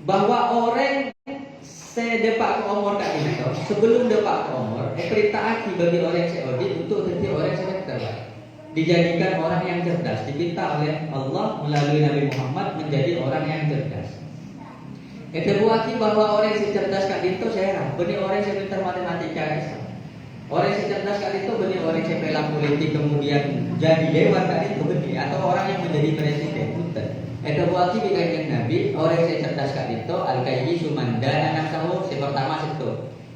bahwa orang sedepak ke umur kak itu sebelum depak ke umur perintah aki bagi orang seodi untuk jadi orang sebentar dijadikan orang yang cerdas, dipinta oleh Allah melalui Nabi Muhammad menjadi orang yang cerdas. Itu buati bahwa orang yang cerdas kak itu saya benih orang yang pintar matematika orang yang cerdas kak itu benih orang yang bela politik kemudian jadi dewan kak itu benih atau orang yang menjadi presiden betul. Itu buati dikatakan Nabi orang yang cerdas kak itu al-kayyi sumanda anak sahu si pertama itu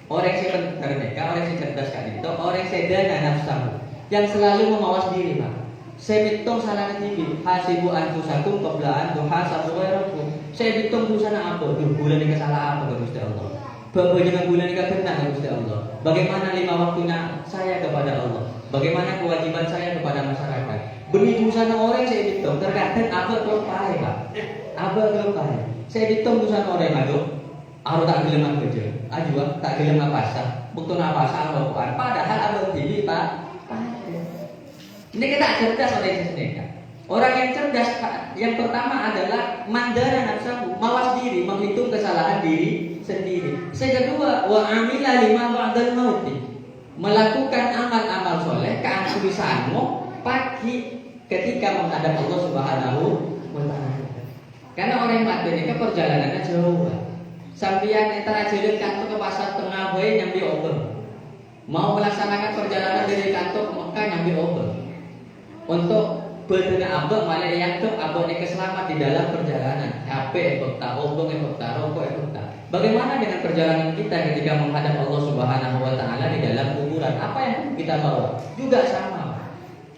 orang yang pintar orang yang cerdas kak itu orang yang sedana nafsahu yang selalu memawas diri pak. Saya hitung salah ketibi hasibu anfusakum qabla an tuhasabu ghayrakum. Saya hitung busana apa? Bulan ini salah apa ke Gusti Allah? Bagaimana bulan ini benar ke Gusti Allah? Bagaimana 5 waktunya saya kepada Allah? Bagaimana kewajiban saya kepada masyarakat? Benih busana orang saya hitung terkadang apa kelupai pak? Apa kelupai? Saya hitung busana orang aduh aku tak gelem kerja, aja tak gelem apa bukti apa apa padahal apa tinggi pak? Ini kita cerdas oleh sendiri. Orang yang cerdas yang pertama adalah mandara nafsu, mawas diri, menghitung kesalahan diri sendiri. Yang kedua, wa amila lima ba'dal mauti. Melakukan amal-amal soleh keangkubisanmu pagi ketika menghadap Allah Subhanahu wa taala. Karena orang mati ini kan perjalanannya jauh. Sampeyan antara jalan kantor ke pasar tengah bae nyambi over. Mau melaksanakan perjalanan dari kantor ke Mekah nyambi over. Untuk berdena abang malah yang tuh abang ini selamat di dalam perjalanan HP efekta, obong efekta, rokok efekta. Bagaimana dengan perjalanan kita ketika menghadap Allah Subhanahu wa taala di dalam kuburan? Apa yang kita bawa? Juga sama.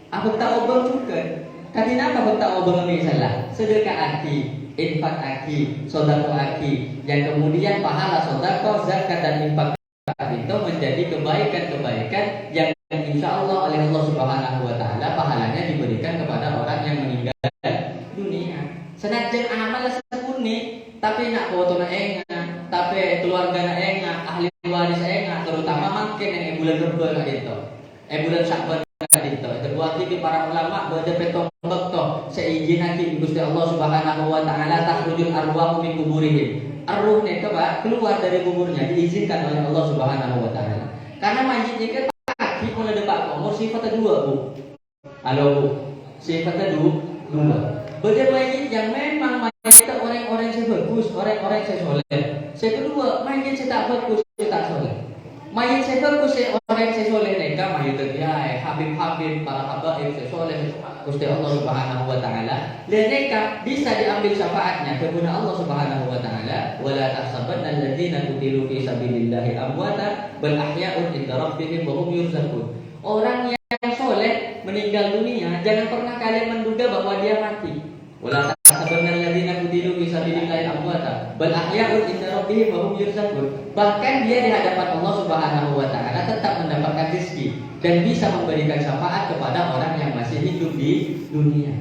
Efekta obong juga. Tadi apa efekta obong misalnya? Sedekah aki, infak aki, sedekah aki, yang kemudian pahala sedekah, zakat dan infak itu menjadi kebaikan-kebaikan yang insya Allah oleh Allah Subhanahu wa taala pahalanya diberikan kepada orang yang meninggal dunia. Senajan amal sepuni tapi nak foto na enga, tapi keluarga na enga, ahli waris enga, terutama makin yang bulan Rebo itu. Bulan Sya'ban itu. Itu buat di para ulama berada petong bekto seizin haki Gusti Allah Subhanahu wa taala takhrujul arwahu min kuburihim. Arruh itu Pak keluar dari kuburnya diizinkan oleh Allah Subhanahu wa taala. Karena mayitnya kan kaki mulai depan umur sifatnya dua bu. Halo bu, sifatnya dua. Beda mayit yang memang mayitnya orang-orang yang bagus, orang-orang yang soleh. Yang kedua mayit yang tak bagus, tak soleh. Mayit yang bagus orang yang soleh mereka mayit dia Habib para habaib yang soleh Gusti Allah Subhanahu wa taala. Dan mereka bisa diambil syafaatnya kepada Allah Subhanahu wa taala. Wala tahsabanna alladziina qutilu fi sabilillahi amwata bal ahya'un 'inda rabbihim wa hum yurzaqun. Orang yang soleh meninggal dunia jangan pernah kalian menduga bahwa dia mati. Wala tahsabanna alladziina qutilu fi sabilillahi amwata bal ahya'un 'inda rabbihim wa hum yurzaqun. Bahkan dia di hadapan Allah Subhanahu wa taala tetap mendapatkan rezeki dan bisa memberikan syafaat kepada orang yang masih hidup di dunia.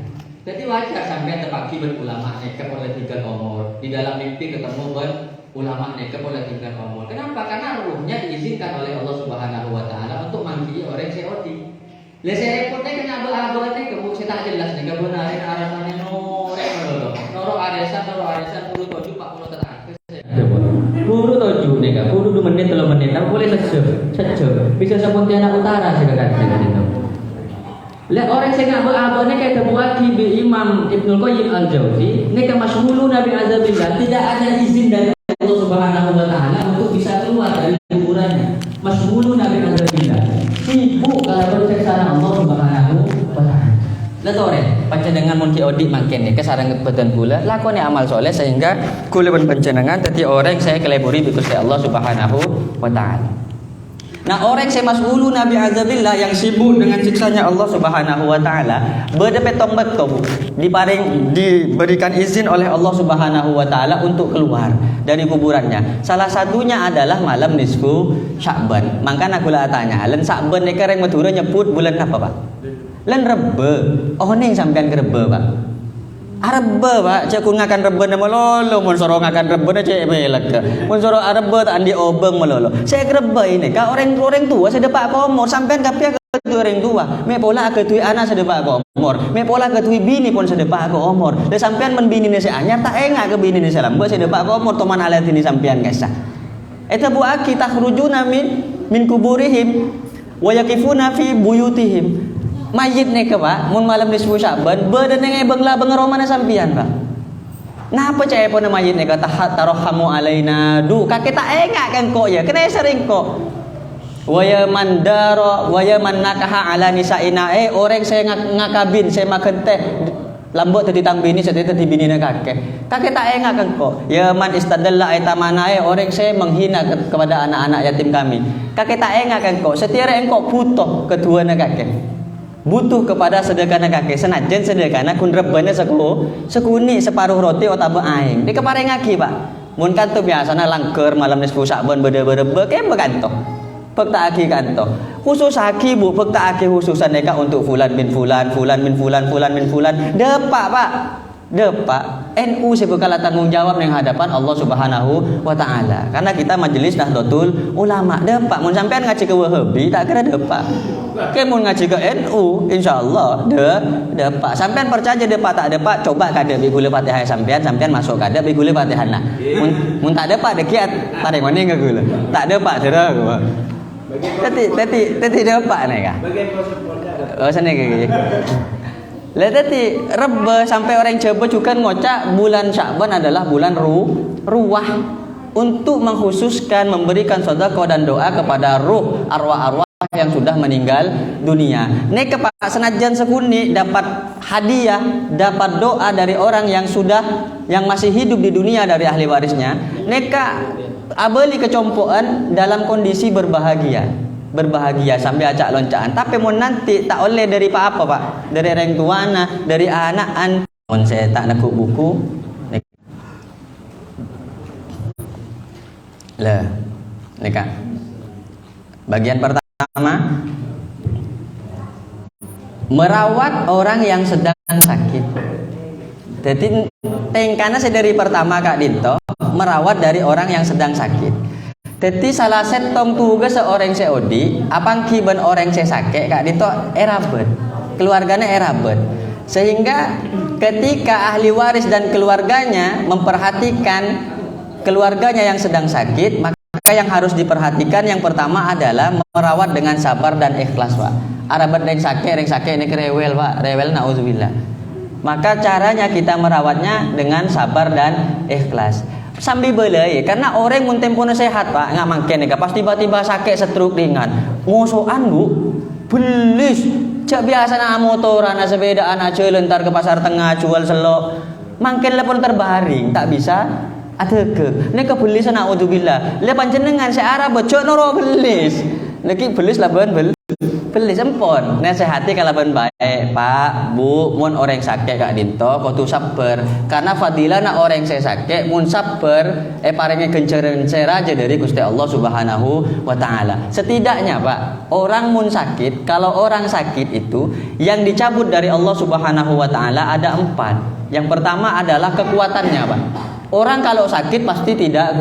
Jadi wajar sampai terpaki berulama nekap oleh 3 umur. Di dalam mimpi ketemu ulama nekap oleh 3 umur. Kenapa? Karena ruhnya diizinkan oleh Allah Subhanahu wa taala untuk mangki orang seoti. Lah saya repotnya kena abang-abangnya kebuk saya tak jelas nih kebenaran arahannya noro arisan puluh 7 40 tetangga. Puluh 7 nih kak, puluh 2 menit 3 menit, tapi boleh sejam. Bisa Pontianak Utara sih kan itu. Lihat orang saya nggak berabahnya kayak terbuat di Imam Ibnul Qayyim Al-Jauzi, ini kan masyhulun Nabi Azabillah tidak ada izin dari Allah Subhanahu wa taala untuk bisa keluar dari kuburannya. Masyhulun Nabi Azabillah sibuk kalau berseksana Allah Subhanahu wa taala. Lihat orang panjenengan mun odik makin nih kesarang beten kula lakoni amal soleh sehingga kula pun panjenengan dadi orang saya keleburi bi Gusti Allah Subhanahu wa taala. Nah orang saya mas'ulu Nabi Azabillah yang sibuk dengan siksanya Allah Subhanahu wa taala berdepetong betul diberikan izin oleh Allah Subhanahu wa taala untuk keluar dari kuburannya. Salah satunya adalah malam nisfu Sya'ban. Makanya kula tanya, len Sya'ban nek reng Madura nyebut bulan apa, Pak? Len Rebe. Oh ning sampean Rebe, Pak. Rebe, Pak. Cek ku ngakan Rebe nama lolo, mun soro ngakan Rebe na cek belak. Mun soro Rebe tak andi obeng melolo. Saya Rebe ini, ka orang tua saya depak umur sampean kapia tu orang tua, me pola ke tu anak sedepa ke umur, me pola ke tu bini pun sedepa ke umur. Dan sampean men bini ni anyar tak engak ke bini ni salam, buat sedepa ke umur toman alat ini sampean guys. Eta bu aki takhrujuna min kuburihim wa yakifuna fi buyutihim. Mayit ni ke Pak, mun malam nisfu Sya'ban, bedeneng bengla bengeromana sampean Pak. Napa caya pun mayit ni kata tarohamu alaina du kakek tak engak kan kok ya, kena sering kok. Waya mandaro waya manakaha ala nisaina orang saya ngakabin saya makan teh lambut tadi tang bini saya tadi bini kakek tak engak kan kok ya man istadalla aitamana orang saya menghina kepada anak-anak yatim kami kakek tak engak kan kok setiara engkau butuh kedua kakek butuh kepada sedekah kakek senajan sedekah kun rebana sekuni separuh roti otak aing di kepareng ngaki Pak mun kanto biasana langker malam nisfu Sya'ban berde-berde ke bekanto pekta aki kanto khusus aki bu pekta aki khususan neka untuk fulan bin fulan depak Pak depak NU sebekala tanggung jawab yang hadapan Allah Subhanahu wa taala karena kita majelis Nahdlatul Ulama depak mun sampean ngaji ke Wahabi tak kira depak ke mun ngaji ke NU insyaallah depak sampean percaya depak tak depak coba kada bi gule Fatihah sampean masuk kada bi gule Fatihah nah mun tak depak dekiat pareng ngene enggak gule tak depak dereng Teti dapat nih kah? Oh sana kayak. Lihat teti Rebe sampai orang coba juga ngocak bulan Sya'ban adalah bulan ruah untuk mengkhususkan memberikan sedekah dan doa kepada ruh arwah-arwah yang sudah meninggal dunia. Nek kepak senajan sekuni dapat hadiah, dapat doa dari orang yang masih hidup di dunia dari ahli warisnya. Neka abeli kecompoan dalam kondisi berbahagia sampai acak loncaan tapi mau nanti tak oleh dari apa Pak dari orang tuana dari anak mon saya tak nakuk buku lah neka bagian pertama merawat orang yang sedang sakit jadi tengkana saya dari pertama Kak Dinto merawat dari orang yang sedang sakit. Jadi salah setong tugas seorang seodi, apang kiban orang saya sakit Kak Dinto erabet, keluarganya erabet. Sehingga ketika ahli waris dan keluarganya memperhatikan keluarganya yang sedang sakit, maka yang harus diperhatikan yang pertama adalah merawat dengan sabar dan ikhlas Pak. Arabet yang sakit ini rewel Pak, rewel nauzubillah. Maka caranya kita merawatnya dengan sabar dan ikhlas. Sambil belai karena orang mun temponya sehat Pak nggak mungkin nih pas tiba-tiba sakit stroke ringan ngosokan bu belis cak biasa na motoran na sepedaan aja lentar ke pasar tengah jual selok mungkin lepon terbaring tak bisa ada ke nek belis na udzubillah le panjenengan searah becok noro belis neki belis laban belis empon nasihati kalaban baik Pak Bu mun orang sakit Kak Dinto kudu sabar karena fadilah na orang saya sakit mun sabar parengnya kenceren aja dari Gusti Allah Subhanahu wa taala setidaknya Pak orang mun sakit kalau orang sakit itu yang dicabut dari Allah Subhanahu wa taala ada 4 yang pertama adalah kekuatannya Pak orang kalau sakit pasti tidak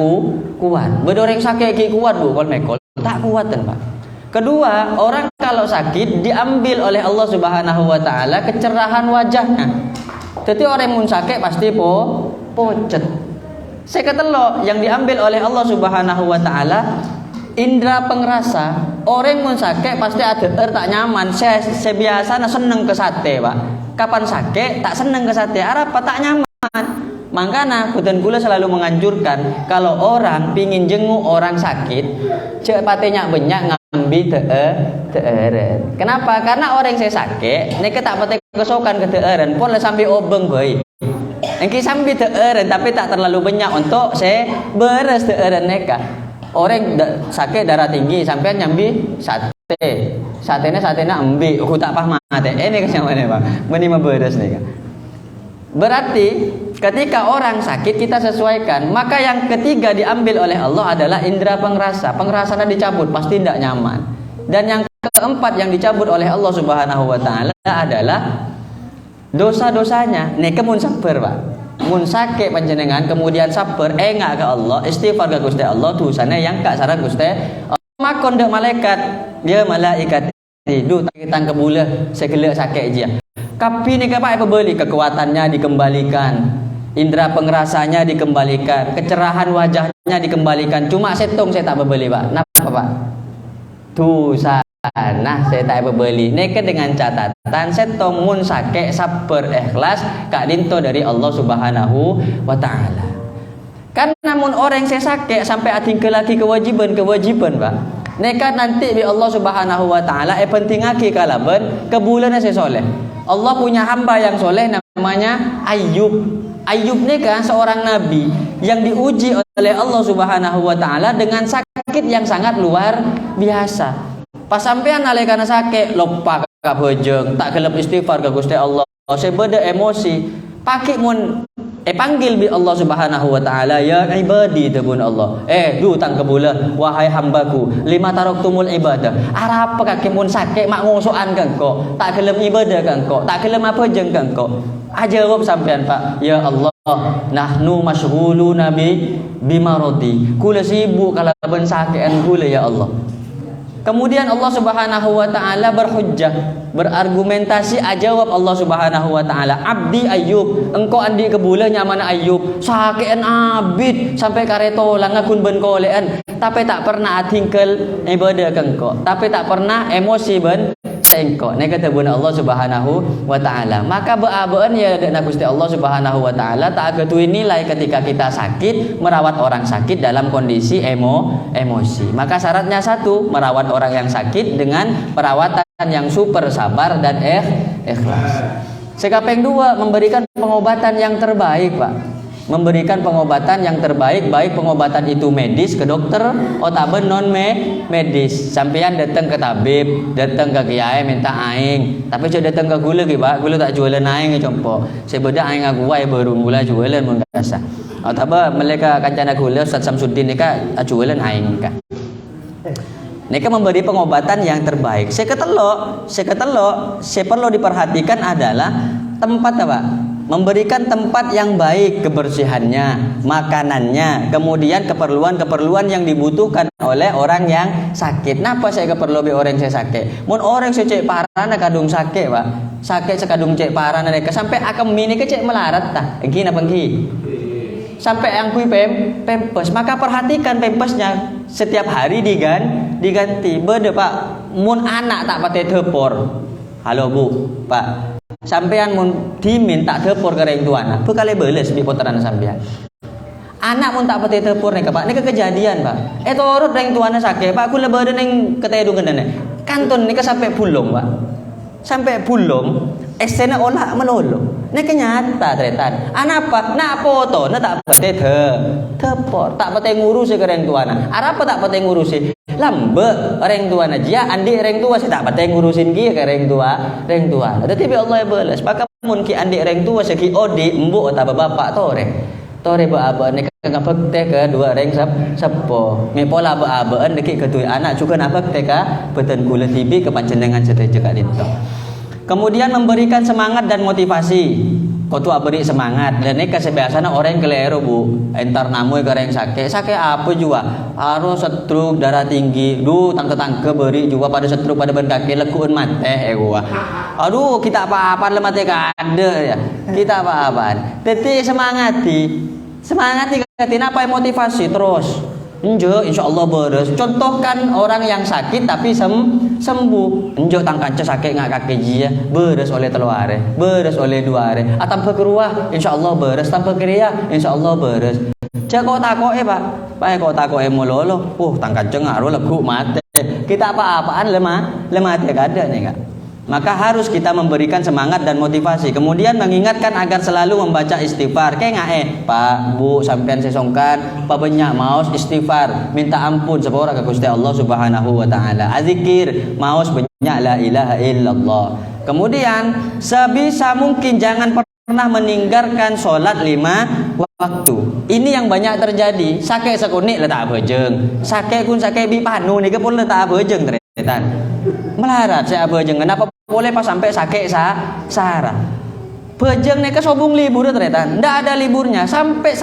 kuat bedoreng sakit kuat Bu kol mekol tak kuatan Pak kedua, orang kalau sakit diambil oleh Allah Subhanahu wa taala kecerahan wajahnya. Jadi orang mun sakit pasti pucet. Saya kata lo yang diambil oleh Allah Subhanahu wa taala indra pengrasa. Orang mun sakit pasti ada tak nyaman. Saya biasa seneng ke sate, Pak. Kapan sakit tak seneng ke sate, arep tak nyaman. Makanya Kudan Kula selalu menganjurkan kalau orang pingin jenguk orang sakit, cek patenya banyak ngambil teeren. Kenapa? Karena orang saya sakit, nek tak pate kesokan ke teeren, pun sampai obeng boy. Engki sampai teeren tapi tak terlalu banyak untuk saya beres teeren neka. Orang sakit darah tinggi sampai nyambi satenya ambil, aku tak paham mate. Ini kesamane Pak. Meni beres nih. Berarti ketika orang sakit kita sesuaikan. Maka yang ketiga diambil oleh Allah adalah indera pengrasa. Pengrasanya dicabut pasti tidak nyaman. Dan yang keempat yang dicabut oleh Allah Subhanahu wa taala adalah dosa-dosanya. Nek mun sabar Pak. Mun sakit panjenengan kemudian sabar enggak ke Allah, istighfar ke Gusti Allah dosane yang gak sareng Gusti. Makon dek malaikat, ya malaikat duh kita kebula segelak sakit aja. Tapi ni apa beli kekuatannya dikembalikan, indera pengerasanya dikembalikan, kecerahan wajahnya dikembalikan. Cuma setong saya tak beli pak. Kenapa pak? Tuh nah saya tak beli. Neka dengan catatan setong mun sakit sabar ikhlas kak dinto dari Allah Subhanahu wa taala. Kan namun orang saya sakit sampai atingke lagi kewajiban pak. Neka nanti bi Allah Subhanahu wa taala penting aki kalaban kebulannya saya soleh. Allah punya hamba yang soleh namanya Ayub. Ayub ni kan seorang nabi yang diuji oleh Allah Subhanahu wa taala dengan sakit yang sangat luar biasa. Pas sampean nalekana sakit lupa ka bejeng, tak gelem istighfar ke Gusti Allah. Saya beda emosi. Paki mun panggil bi Allah Subhanahu wa taala ya ibadi tabun Allah. Du tang kebula wahai hambaku, lima taraktumul ibadah. Arapa kaki mun sakit mak ngosokan ka engko, tak gelem ibadah ka engko, tak gelem apa jeng ka engko. Jawab sampean Pak, ya Allah, nahnu masyghuluna bima rodi. Kula sibuk kalau ben sakitan kula ya Allah. Kemudian Allah Subhanahu wa taala berhujjah, berargumentasi jawab Allah Subhanahu wa taala, abdi Ayub, engkau andi kebula nyamana Ayub, sakean abid sampai kareto langakun ben kolean, tapi tak pernah atingkel ibadah ke engkau, tapi tak pernah emosi ben engkau. Nek kata buna Allah Subhanahu wa taala. Maka beabaan ya nak Gusti Allah Subhanahu wa taala tak ketui nilai ketika kita sakit, merawat orang sakit dalam kondisi emosi. Maka syaratnya satu, merawat orang yang sakit dengan perawatan yang super sabar dan ikhlas. Sekapeng dua, memberikan pengobatan yang terbaik, Pak. Memberikan pengobatan yang terbaik, baik pengobatan itu medis ke dokter atau non medis. Sampean datang ke tabib, datang ke kiai minta aing, tapi coba datang ke gula ke Pak, gula tak jualan aing compo. Sebeda aing aguai baru gula jualan mun biasa. Atau mereka kancana gula Ustaz Samsudin nika jualan aing ka. Nika memberi pengobatan yang terbaik. Saya perlu diperhatikan adalah tempat apa? Memberikan tempat yang baik, kebersihannya, makanannya, kemudian keperluan yang dibutuhkan oleh orang yang sakit. Napa saya keperlu be orang saya sakit? Mun orang saya cek parah na kadung sakit, Pak. Sakit sekadung cek parah na sampai akam mini ke cek melarat tah. Engki napa engki? Sampai yang kui pempes, maka perhatikan pempesnya setiap hari diganti. Beda Pak, mun anak tak pate tepor. Halo Bu, Pak. Sampean mun diminta tepor ke orang tua anak, bekale beles bi poteran sampean. Anak mun tak pate tepor nih Pak, ini kejadian Pak. Torot orang tuana sakit, Pak, aku lebaran yang ketedung kendane. Kanton nih sampai pulung Pak. Sampai pulung, esena olah melolo. Nek nyata tretan. Anak apa? Nak foto, nak tak pate tepor, tak pate ngurusi ke orang tuana. Arapa tak pate ngurusi? Lambe orang tua aja, andi orang tua saya tak pate ngurusin dia ke orang tua. Tetapi Allah balas. Maka mun ki andi orang tua seki odi embu atau bapak tore ba nek ngapek teh ke dua orang sepo. Me pola ba deki ketui anak juga ngapek teh ka beten kula tibi ke panjenengan seteje ka dinto. Kemudian memberikan semangat dan motivasi. Kau tuh beri semangat. Dan ini kebiasaan orang keliru Bu. Entar namu ke orang sakit apa juga? Harus stroke, darah tinggi. Tangke beri juga pada stroke pada ban kaki lekuun mate gua. Aduh, kita apa-apaan le mate kada ya. Kita apa-apaan. Teti semangati apa motivasi terus. Insyaallah beres. Contohkan orang yang sakit tapi sembuh. Tangkanca sakit ngak kaki jia beres oleh teluare, beres oleh duare. Tanpa keruah insyaallah beres, tanpa kriya insyaallah beres. Cak kau takoke Pak. Pak kau takoke mololo. Tangkanca ngaruh legu mate. Kita apa-apaan lemah mate kada nih Kak. Maka harus kita memberikan semangat dan motivasi. Kemudian mengingatkan agar selalu membaca istighfar. Kayak Pak, Bu, sampean sesongkan, Pak banyak maos istighfar, minta ampun sepora ke Gusti Allah Subhanahu wa taala. Azikir, maos banyak la ilaha illallah. Kemudian sebisa mungkin jangan pernah meninggalkan sholat 5 waktu. Ini yang banyak terjadi. Sake sekunik letak bejeng. Sake kun sake bi panu ni ke pun letak bejeng tretan. Melarat saya bejeng. Kenapa boleh pas sampai sakit sarah. Bejeng nek sobung libur tretan. Ndak ada liburnya. Sampai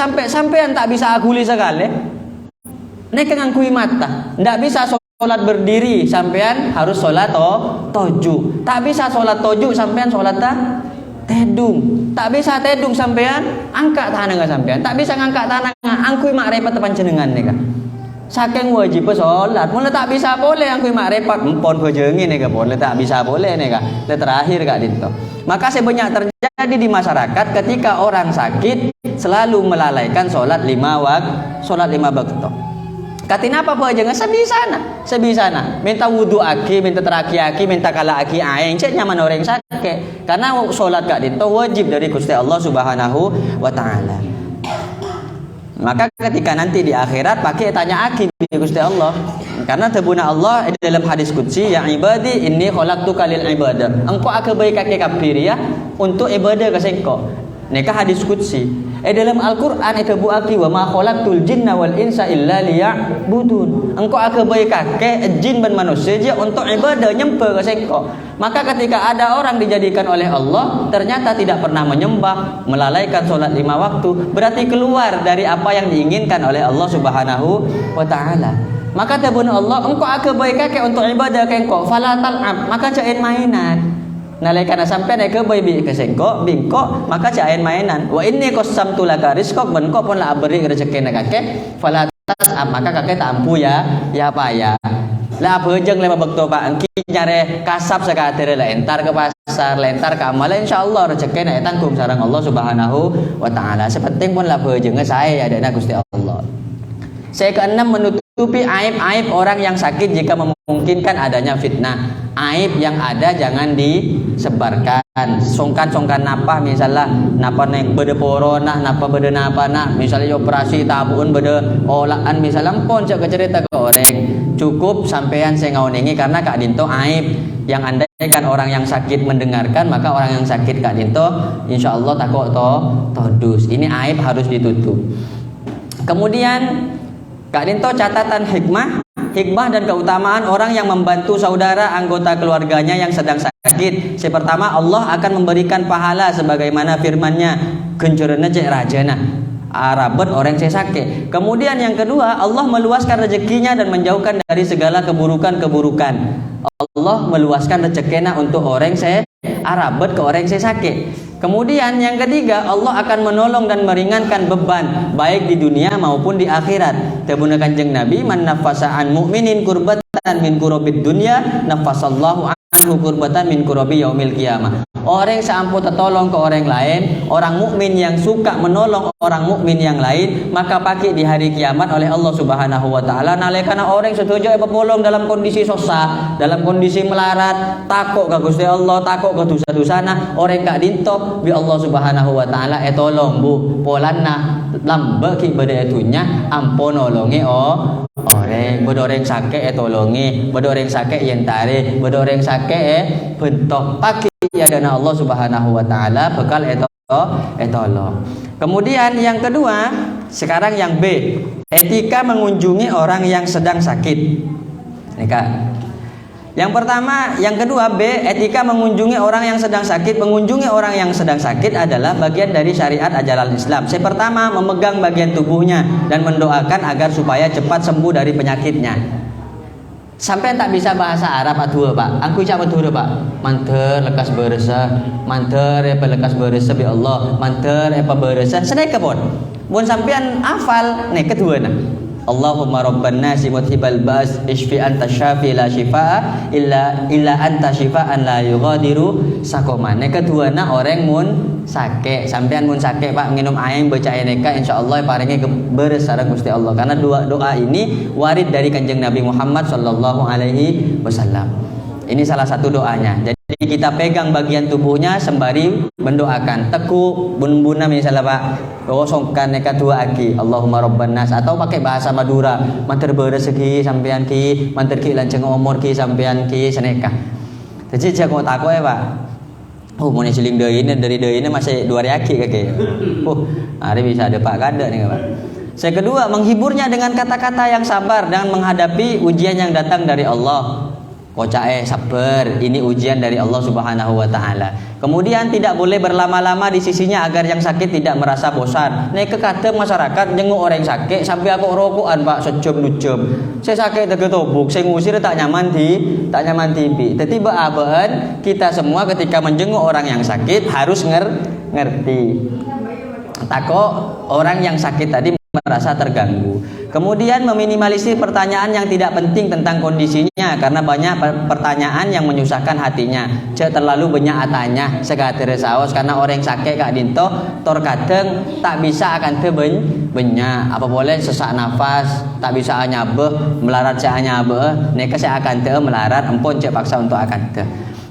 tak bisa aguli sekali. Nek ngangkui mata. Ndak bisa sholat berdiri sampean harus sholat toju. Tak bisa sholat toju sampean sholat tedung. Tak bisa tedung sampean angkat tangan sampean. Tak bisa ngangkat tangan angkui mak repot panjenengan nih kan. Saking wajib sholat, mulai tak bisa boleh angkui mak repot empon bejengi nih kan, boleh tak bisa boleh nih kan. Terakhir kak Dinto. Maka sebanyak terjadi di masyarakat ketika orang sakit selalu melalaikan sholat 5 waktu. Katina apa jangan sebisana. Minta wudu aki, minta teraki aki, minta kala aki aing. Cek nyaman orang sakit. Karena sholat kak Dinto wajib dari Gusti Allah Subhanahu wa Ta'ala. Maka ketika nanti di akhirat pakai tanya aki di Gusti Allah. Karena tebuna Allah dalam hadis qudsi, ya ibadi inni khalaqtuka lil ibadah. Engkau akan baik kaki kafir ya untuk ibadah ke engkau. Nika hadis qudsi. Dalam Al-Qur'an itu buaki wa ma khalaqtul jinna wal insa illa liya'budun. Engkau akan baik kaki jin dan manusia dia untuk ibadah nyembah ke engkau. Maka ketika ada orang dijadikan oleh Allah ternyata tidak pernah menyembah, melalaikan sholat 5 waktu, berarti keluar dari apa yang diinginkan oleh Allah Subhanahu wa Ta'ala. Maka tabun Allah, engkau akan baik kaki untuk ibadah ke engkau, fala tal'ab, maka cain mainan. Nalaikan sampai naik ke bayi ke sengkok, bingkok, maka cain mainan. Wa inni qasamtu laka rizqak, ben kau pun lah beri rezeki nak kakek, fala tas'ab, maka kakek tak ampu ya apa ya. Lah bejeng le bakto Pak, engki nyare kasap sakatere lah entar ke pasar, lentar ke amal, insyaallah rezeki nak tanggung sareng Allah Subhanahu wa Ta'ala. Sepenting pun lah bejeng saya ada Gusti Allah. Saya keenam menutupi aib-aib orang yang sakit jika memungkinkan adanya fitnah. Aib yang ada jangan disebarkan. Songkan napa misalnya napa nek bede corona, napa bede napa nak, misalnya operasi tabun bede olahan misalnya pon cak cerita ke orang. Cukup sampean saya ngaunengi karena Kak Dinto aib yang andai kan orang yang sakit mendengarkan, maka orang yang sakit Kak Dinto insyaallah takut todus. Ini aib harus ditutup. Kemudian Kak Dinto catatan hikmah dan keutamaan orang yang membantu saudara anggota keluarganya yang sedang sakit. Yang pertama, Allah akan memberikan pahala sebagaimana firman-Nya, gencerana cek rajana. Arabet orang saya sakit. Kemudian yang kedua, Allah meluaskan rezekinya dan menjauhkan dari segala keburukan-keburukan. Allah meluaskan rezekinya untuk orang saya Arabet ke orang saya sakit. Kemudian yang ketiga, Allah akan menolong dan meringankan beban baik di dunia maupun di akhirat. Tabuna Kanjeng Nabi, man nafasa an mu'minin kurbatan min kurabid dunya, nafasallahu anhu kurbatan min kurabi yaumil qiyamah. Orang seampu tertolong ke orang lain, orang mukmin yang suka menolong orang mukmin yang lain, maka pakai di hari kiamat oleh Allah Subhanahu wa Ta'ala. Nalekana orang setuju pepolong dalam kondisi susah, dalam kondisi melarat, takut ke Gusti Allah, takut ke dosa-dosana, orang Kak Dinto bi Allah Subhanahu wa Ta'ala tolong bu polanna lambe ki bade etunya ampun nolongi orang bedoreng sakit tolongi, bedoreng sakit yentare, bedoreng sakit bentok pakai ya dana Allah Subhanahu wa Ta'ala bekal tolong. Kemudian yang kedua, sekarang yang B, etika mengunjungi orang yang sedang sakit. Nih Kak. Yang pertama, yang kedua B, etika mengunjungi orang yang sedang sakit. Mengunjungi orang yang sedang sakit adalah bagian dari syariat ajaran Islam. Yang pertama, memegang bagian tubuhnya dan mendoakan agar supaya cepat sembuh dari penyakitnya. Sampai tak bisa bahasa Arab atua Pak. Aku cak betul Pak. Manter lekas beresa, manter apa lekas beresa bi Allah, manter apa beresa. Sedek kebon. Bon sampean hafal nih kedua nah. Allahumma rabban nasi mudhibal ba's ishfi anta syafi la shifaa illa anta shifaan la yughadiru sakoman. Nek keduana orang mun sake, sampean mun sake Pak nginum air baca neka insyaallah paringe beres sareng Gusti Allah. Karena doa ini warid dari Kanjeng Nabi Muhammad sallallahu alaihi wasallam. Ini salah satu doanya. Jadi kita pegang bagian tubuhnya sembari mendoakan. Teku bun-buna misalnya Pak. Kosongkan neka dua aki. Allahumma rabban nas, atau pakai bahasa Madura. Manter beres ki sampean ki, manter ki lanceng umur ki sampean ki seneka. Jadi jago tako ya Pak. Oh mau siling deui dari deui masih 2 aki kakek. Hari bisa ada Pak kada nih Pak. Yang kedua, menghiburnya dengan kata-kata yang sabar dan menghadapi ujian yang datang dari Allah. Kocae sabar, ini ujian dari Allah Subhanahu wa taala. Kemudian tidak boleh berlama-lama di sisinya agar yang sakit tidak merasa bosan. Nek kadang masyarakat jenguk orang sakit sampai aku rokokan Pak sejam 2 jam. Saya sakit tegetobuk, saya ngusir tak nyaman TV. Jadi baaban kita semua ketika menjenguk orang yang sakit harus ngerti. Takut orang yang sakit tadi merasa terganggu. Kemudian meminimalisir pertanyaan yang tidak penting tentang kondisinya karena banyak pertanyaan yang menyusahkan hatinya. Cek terlalu banyak atanya segatir saos karena orang sakit kak dinto tor kadang tak bisa akan banyak apa boleh sesak nafas tak bisa nyabeh melarat saya nyabeh neka saya akan melarat empon cek paksa untuk akan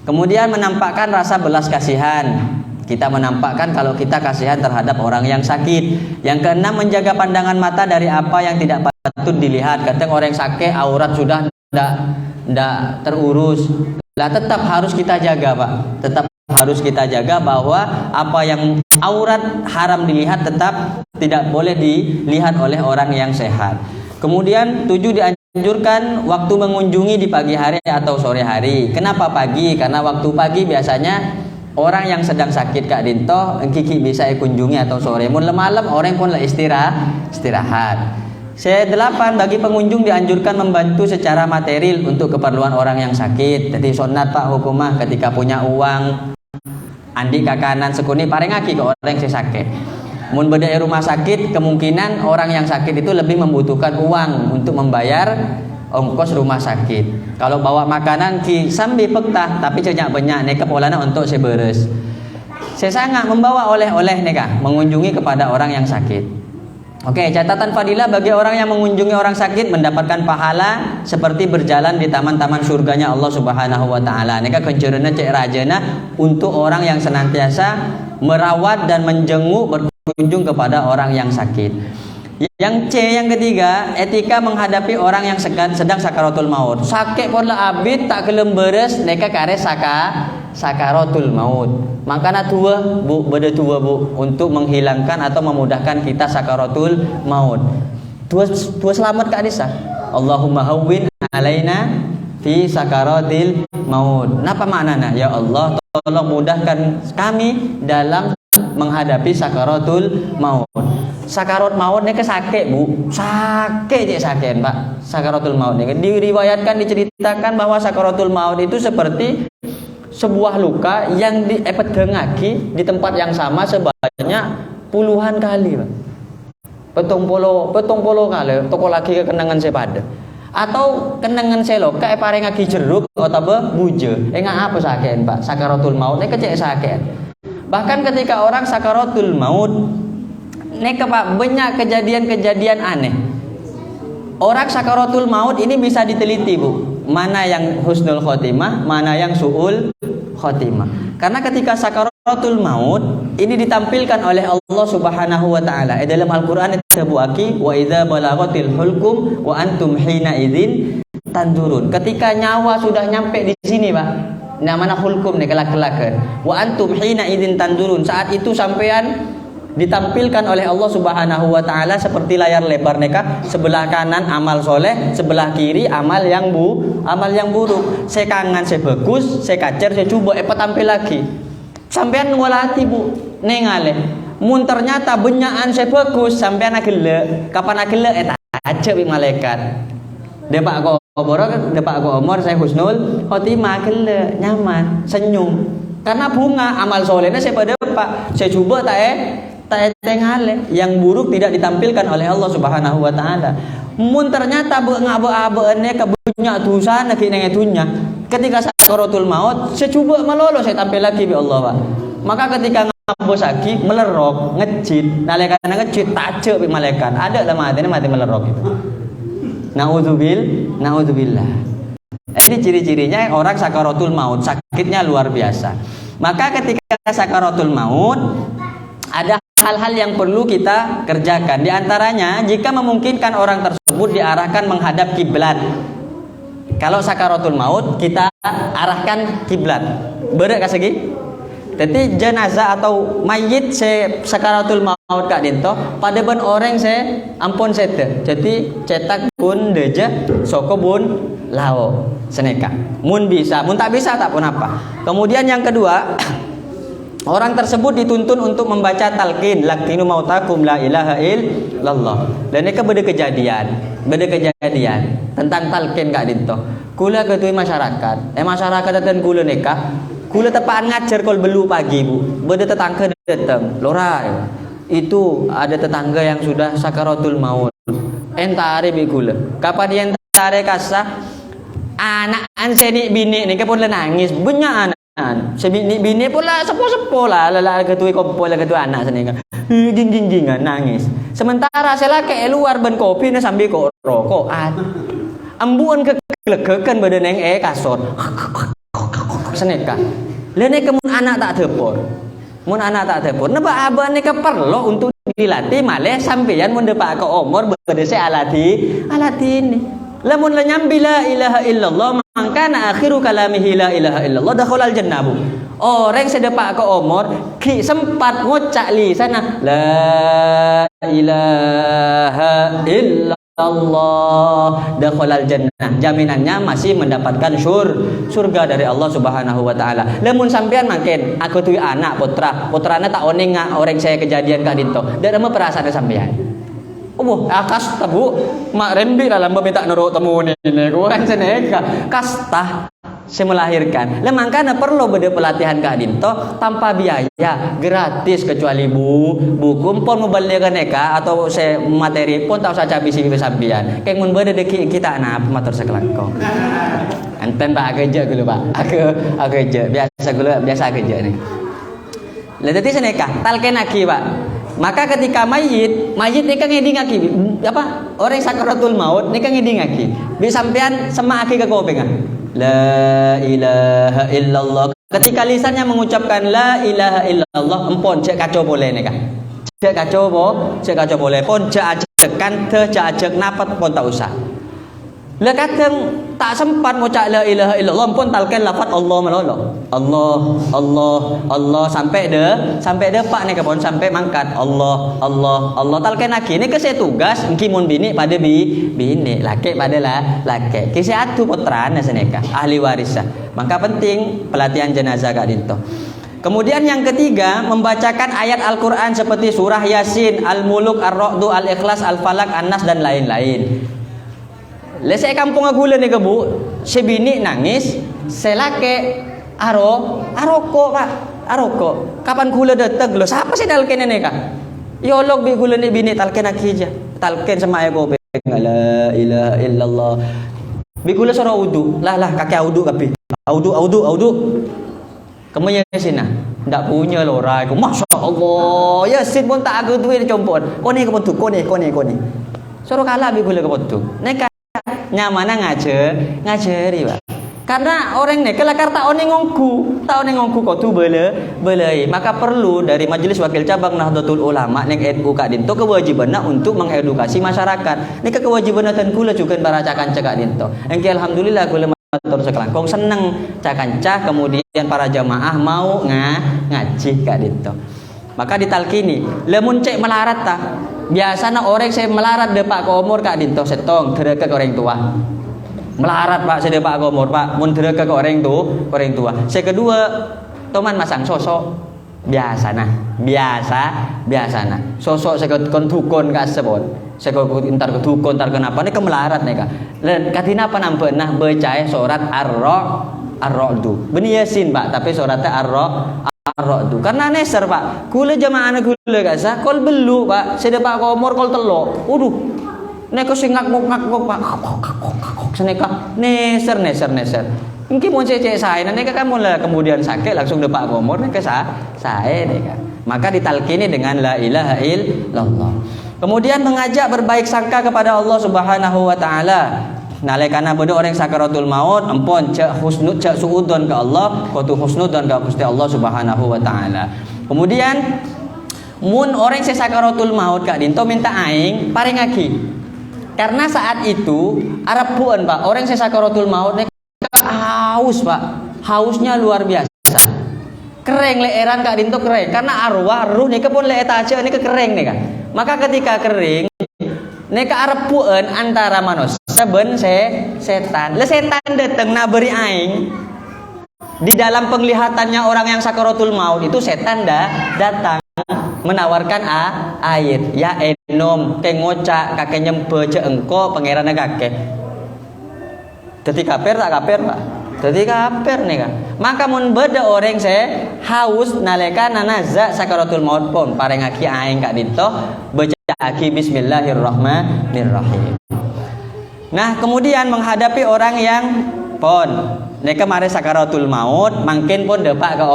Kemudian menampakkan rasa belas kasihan. Kita menampakkan kalau kita kasihan terhadap orang yang sakit. Yang keenam, menjaga pandangan mata dari apa yang tidak patut dilihat. Kadang orang sakit aurat sudah tidak terurus. Lah tetap harus kita jaga Pak. Tetap harus kita jaga bahwa apa yang aurat haram dilihat tetap tidak boleh dilihat oleh orang yang sehat. Kemudian 7, dianjurkan waktu mengunjungi di pagi hari atau sore hari. Kenapa pagi? Karena waktu pagi biasanya orang yang sedang sakit kak dinto kiki bisa kunjungi atau sore mun malam orang pun lah istirahat. 8, bagi pengunjung dianjurkan membantu secara material untuk keperluan orang yang sakit. Jadi sunat Pak hukumah ketika punya uang andi kakanan sekuni parengaki ke orang yang sakit. Mun beda rumah sakit kemungkinan orang yang sakit itu lebih membutuhkan uang untuk membayar ongkos rumah sakit. Kalau bawa makanan ki sambil pektah tapi banyak neka polana untuk seberes. Saya sangat membawa oleh-oleh neka mengunjungi kepada orang yang sakit. Oke, catatan fadilah bagi orang yang mengunjungi orang sakit mendapatkan pahala seperti berjalan di taman-taman surganya Allah Subhanahu wa taala. Neka kencerena cek rajana untuk orang yang senantiasa merawat dan menjenguk berkunjung kepada orang yang sakit. Yang C, yang ketiga, etika menghadapi orang yang sedang sakaratul maut. Sakit pun lah abid tak kelem beres neka kare sakaratul maut. Makanya beda tua bu untuk menghilangkan atau memudahkan kita sakaratul maut. Tua selamat kak Adisa. Allahumma hawwin alaina fi sakaratil maut. Napa maknanya? Ya Allah tolong mudahkan kami dalam menghadapi sakaratul maut. Sakarat maut ini sakit bu, sakit Pak. Sakaratul maut ini diriwayatkan diceritakan bahwa sakaratul maut itu seperti sebuah luka yang diepedengaki di tempat yang sama sebanyak puluhan kali Pak. Petong polo kali, toko lagi kekenangan sepada. Atau kenangan selo kayak parengaki jeruk atau buje. Enggak apa sakit Pak? Sakaratul maut ini kecek sakit. Bahkan ketika orang sakaratul maut neka Pak banyak kejadian-kejadian aneh. Orang sakaratul maut ini bisa diteliti bu, mana yang husnul khotimah, mana yang su'ul khotimah. Karena ketika sakaratul maut ini ditampilkan oleh Allah Subhanahu wa taala. Dalam Al-Qur'an disebutkan wa idza balaghatil hulqum wa antum hina idzin tanzurun. Ketika nyawa sudah nyampe di sini Pak. Namanya hulkum nih kelak-kelakan. Wa antum hina idzin tanzurun. Saat itu sampean ditampilkan oleh Allah Subhanahu wa taala seperti layar lebar neka, sebelah kanan amal soleh, sebelah kiri amal yang buruk. Saya kangen, saya bagus, saya kacer, saya coba tampil lagi. Sampean ngolati bu, nengale. Mun ternyata benyakan saya bagus, sampean agele. Kapan agele aja bi malaikat. Depak Omor saya husnul khotimah agele, nyaman, senyum. Karena bunga amal solehnya saya pada Pak, saya coba tengale yang buruk tidak ditampilkan oleh Allah Subhanahu wa taala. Mun ternyata ngabe-abeene kebunya dosa nak nang etunya. Ketika sakaratul maut, saya coba melolo saya tampil lagi bi Allah, Pak. Maka ketika ngabos lagi melerok, ngejit, nalekana ngejit taje bi malaikat. Ada lah mati melerok itu. Naudzubillah. Ini ciri-cirinya orang sakaratul maut, sakitnya luar biasa. Maka ketika sakaratul maut ada hal-hal yang perlu kita kerjakan. Di antaranya, jika memungkinkan orang tersebut diarahkan menghadap kiblat. Kalau sakaratul maut, kita arahkan kiblat. Berat kasih Jadi jenazah atau mayit se sakaratul maut kak dinto pada ben orang se ampun sete. Jadi cetak pun deja soko bun lao seneka. Mun bisa, mun tak bisa tak pun apa. Kemudian yang kedua, orang tersebut dituntun untuk membaca talqin laqinu mautakum la ilaha illallah. Dan ini beda kejadian tentang talqin kak dinto. Kula ketui masyarakat. Masyarakat dan kula neka. Kula tepaan ngajar kol belu pagi bu. Beda tetangga datang. Lora itu ada tetangga yang sudah sakaratul maut. Entare bi kula. Kapan dia entare kasah anak seni bini ni pun nangis banyak anak. Sebini bini pula sepo-sepo lah ketui kompol ketui anak seni kan. Jing-jingan nangis. Sementara saya laki luar ben kopi na sambil kok rokok. Ambuan kegelegekan badan yang kasur. Seneka. Lene kemun anak tak tepor. Mun anak tak tepor. Napa abah neka perlu untuk dilatih malih sampeyan mun depak ke umur berdese alati ini. Lamun la nyambi la ilaha illallah maka na akhiru kalamihi la ilaha illallah dakhalal jannah bu. Orang sedepak ke umur ki sempat ngocak lisan la ilaha illallah dakhalal jannah, jaminannya masih mendapatkan surga dari Allah Subhanahu wa taala. Lamun sampean makin aku tuh anak putrana tak oning orang saya kejadian kak dinto. Dan apa perasaan sampean? Akas tabu mak rembi dalam meminta nurut temu ini kan seneka kasta saya melahirkan. Lemangkana perlu beda pelatihan kak dinto tanpa biaya, gratis kecuali buku pun membalikan neka atau saya materi pun tak usah cabi sih sampian. Kayak mun beda deki kita anak matur sekelangkong. Enten pak kerja dulu pak. Aku kerja biasa kerja nih. Lah dadi seneka talken aki pak. Maka ketika mayit ni kan ngeding aki apa orang sakaratul maut ni kan ngeding aki. Bi sampean sama aki ke kopeng la ilaha illallah. Ketika lisannya mengucapkan la ilaha illallah empon cek kacau boleh ni kan. Cek kacau boleh pon cek ajekan cek ajek napat pun tak usah. Lah kadang tak sempat ngucap la ilaha illallah pun talken lafaz Allah melolo. Allah sampai de pak ni kapon sampai mangkat Allah talken lagi ni ke saya tugas engki mun bini pada bini laki pada laki. Ki saya atu putrana seneka ahli warisah. Maka penting pelatihan jenazah kak dinto. Kemudian yang ketiga, membacakan ayat Al-Qur'an seperti surah Yasin, Al-Muluk, Ar-Ra'd, Al-Ikhlas, Al-Falaq, An-Nas dan lain-lain. Lesek kampung agula ni kebu, sebini nangis, selake aroko pak, aroko. Kapan gula datang lo? Siapa sih talken ni kak? Yolok bi gula ni bini talken akija, talken sama ayah kopi. La ilaha illallah. Bi gula suara udu, lah kakek udu kapi. Audu. Kamu Yasin nah? Ndak punya lorai. Masya Allah, Yasin pun tak aku duit compot. Koni kepotu, koni. Suruh kalah bi gula kepotu. Neka nyamana ngajari pak. Karena orang ni kelakar tak oning ngongku kau tu belai. Maka perlu dari Majelis Wakil Cabang Nahdlatul Ulama nek NU kak dinto kewajibannya untuk mengedukasi masyarakat. Nek kewajibannya dan kula juga baracakan cakak dinto. Engki alhamdulillah kula matur sekelangkong seneng cakanca kemudian para jamaah mau ngaji kak dinto. Maka ditalkini lemun cek melarat ta. Biasanya orang saya melarat depak ke umur kak dinto setong dereka ke orang tua. Melarat pak saya depak ke umur pak mun dereka ke orang tua. Saya kedua teman masang sosok biasa nah. Sosok saya kon dukun kak sebon. Saya entar ke dukun entar kenapa ni ke melarat nih kak. Dan katina apa nampak nah baca surat Ar-Ra'd. Beni Yasin pak tapi suratnya Ar-Ra'd. Karena neser pak. Kula jamaah kula kasa kol belu pak. Saya dapat komor kol telo. Waduh. Nek sing ngak-ngak pak. Seneka neser. Mungkin mun cek saya nek kamu lah kemudian sakit langsung dapat komor nek saya nek. Maka ditalkini dengan la ilaha illallah. Kemudian mengajak berbaik sangka kepada Allah Subhanahu wa taala. Nalekana bodoh orang sakaratul maut empon cak husnud cak suudon ke Allah kutu husnudon ke Gusti Allah Subhanahu wa taala. Kemudian mun orang sakaratul maut kak dinto minta aing paring aki. Karena saat itu Arab puan pak orang sakaratul maut nek haus pak. Hausnya luar biasa. Kering leeran kak dinto kering karena arwah ruh nika pun le tace nika kering nika. Maka ketika kering nika arep pueun antara manusia ben setan. Le setan datang na beri aing. Di dalam penglihatannya orang yang sakaratul maut itu setan datang menawarkan air. Ya enom ke ngoca kakek nyempe ce engko pangeran kakek. Dadi kafir tak kafir Pak? Dadi kafir nih kan. Maka mun beda orang haus nalika nanaza sakaratul maut pun parengaki aing kak dinto baca aki bismillahirrahmanirrahim. Nah, kemudian menghadapi orang yang pon neka mare sakaratul maut mangkin pun depak ke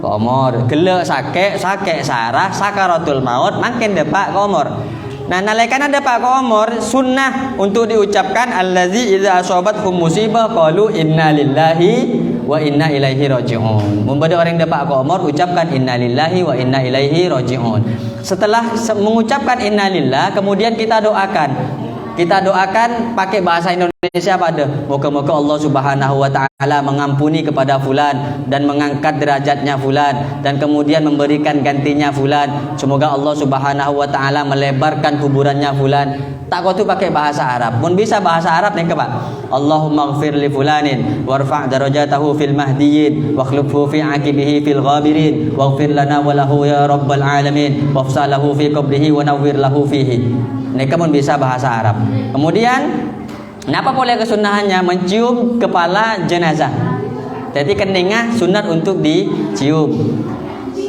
omor gelek sake sarah sakaratul maut mangkin depak ke omor. Nah, nalekana depak ke omor sunnah untuk diucapkan allazi idza asabathum musibah qalu inna lillahi wa inna ilaihi rajiun. Membeda orang depak ke omor ucapkan inna lillahi wa inna ilaihi rajiun. Setelah mengucapkan inna lillah kemudian kita doakan pakai bahasa Indonesia pada moga-moga Allah Subhanahu wa taala mengampuni kepada fulan dan mengangkat derajatnya fulan dan kemudian memberikan gantinya fulan. Semoga Allah Subhanahu wa taala melebarkan kuburannya fulan. Tak kau tu pakai bahasa Arab. Mun bisa bahasa Arab nih Pak. Allahumma ighfir li fulanin warfa' darajatahu fil mahdiyyin wakhlufhu fi aqibihi fil ghabirin waghfir lana wa lahu ya rabbal alamin wafsah lahu fi qabrihi wa nawwir lahu fihi. Mereka pun bisa bahasa Arab. Kemudian, kenapa boleh kesunahannya mencium kepala jenazah? Jadi keningah sunat untuk dicium.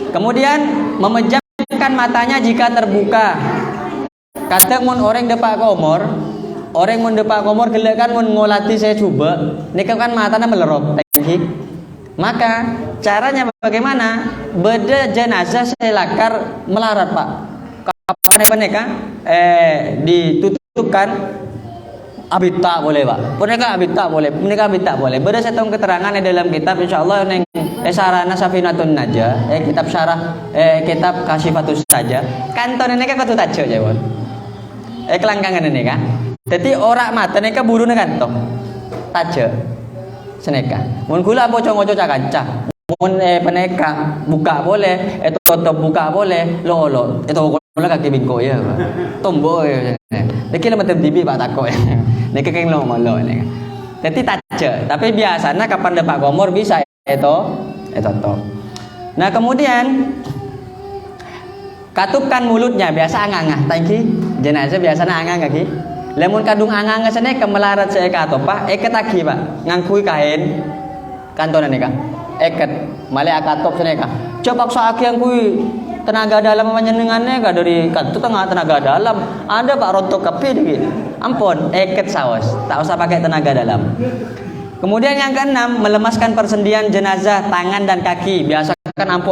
Kemudian memejamkan matanya jika terbuka. Kata mun orang depak komor, orang mun depak komor gelek kan mun ngolati saya coba, nikah kan matanya melerot. Maka caranya bagaimana? Beda jenazah selakar melarat Pak. Kapan kan ditutupkan abita boleh Pak. Mereka abita boleh. Beda setong keterangan di dalam kitab insyaallah neng sarana safinatun najah kitab syarah kitab kasyifatus saja. Kanton ini kan kudu tajo jawon. Kelangkangan ini kan. Jadi ora mata neka buru kantong. Tajo. Seneka. Mun kula apa congo-congo kancah. Mun peneka buka boleh, tutup buka boleh, lo itu kalau kaki bingko ya, tombol ya. Niki lah macam TV Pak takut ya. Niki keng lo malu ini. Jadi tace, tapi biasanya kapan depak komor bisa itu. Nah kemudian katupkan mulutnya biasa angangah, tangki jenazah biasanya angangah ki. Lemun kadung angangah sana kemelarat saya katup Pak, ketaki Pak, ngangkui kain kantonan nih Kak. Eket malai akatop seneka coba saaki yang kui tenaga dalam menyenengannya gak dari itu tengah tenaga dalam ada Pak rontok kapi dikit ampun eket saus tak usah pakai tenaga dalam. Kemudian yang keenam melemaskan persendian jenazah tangan dan kaki biasa kan ampu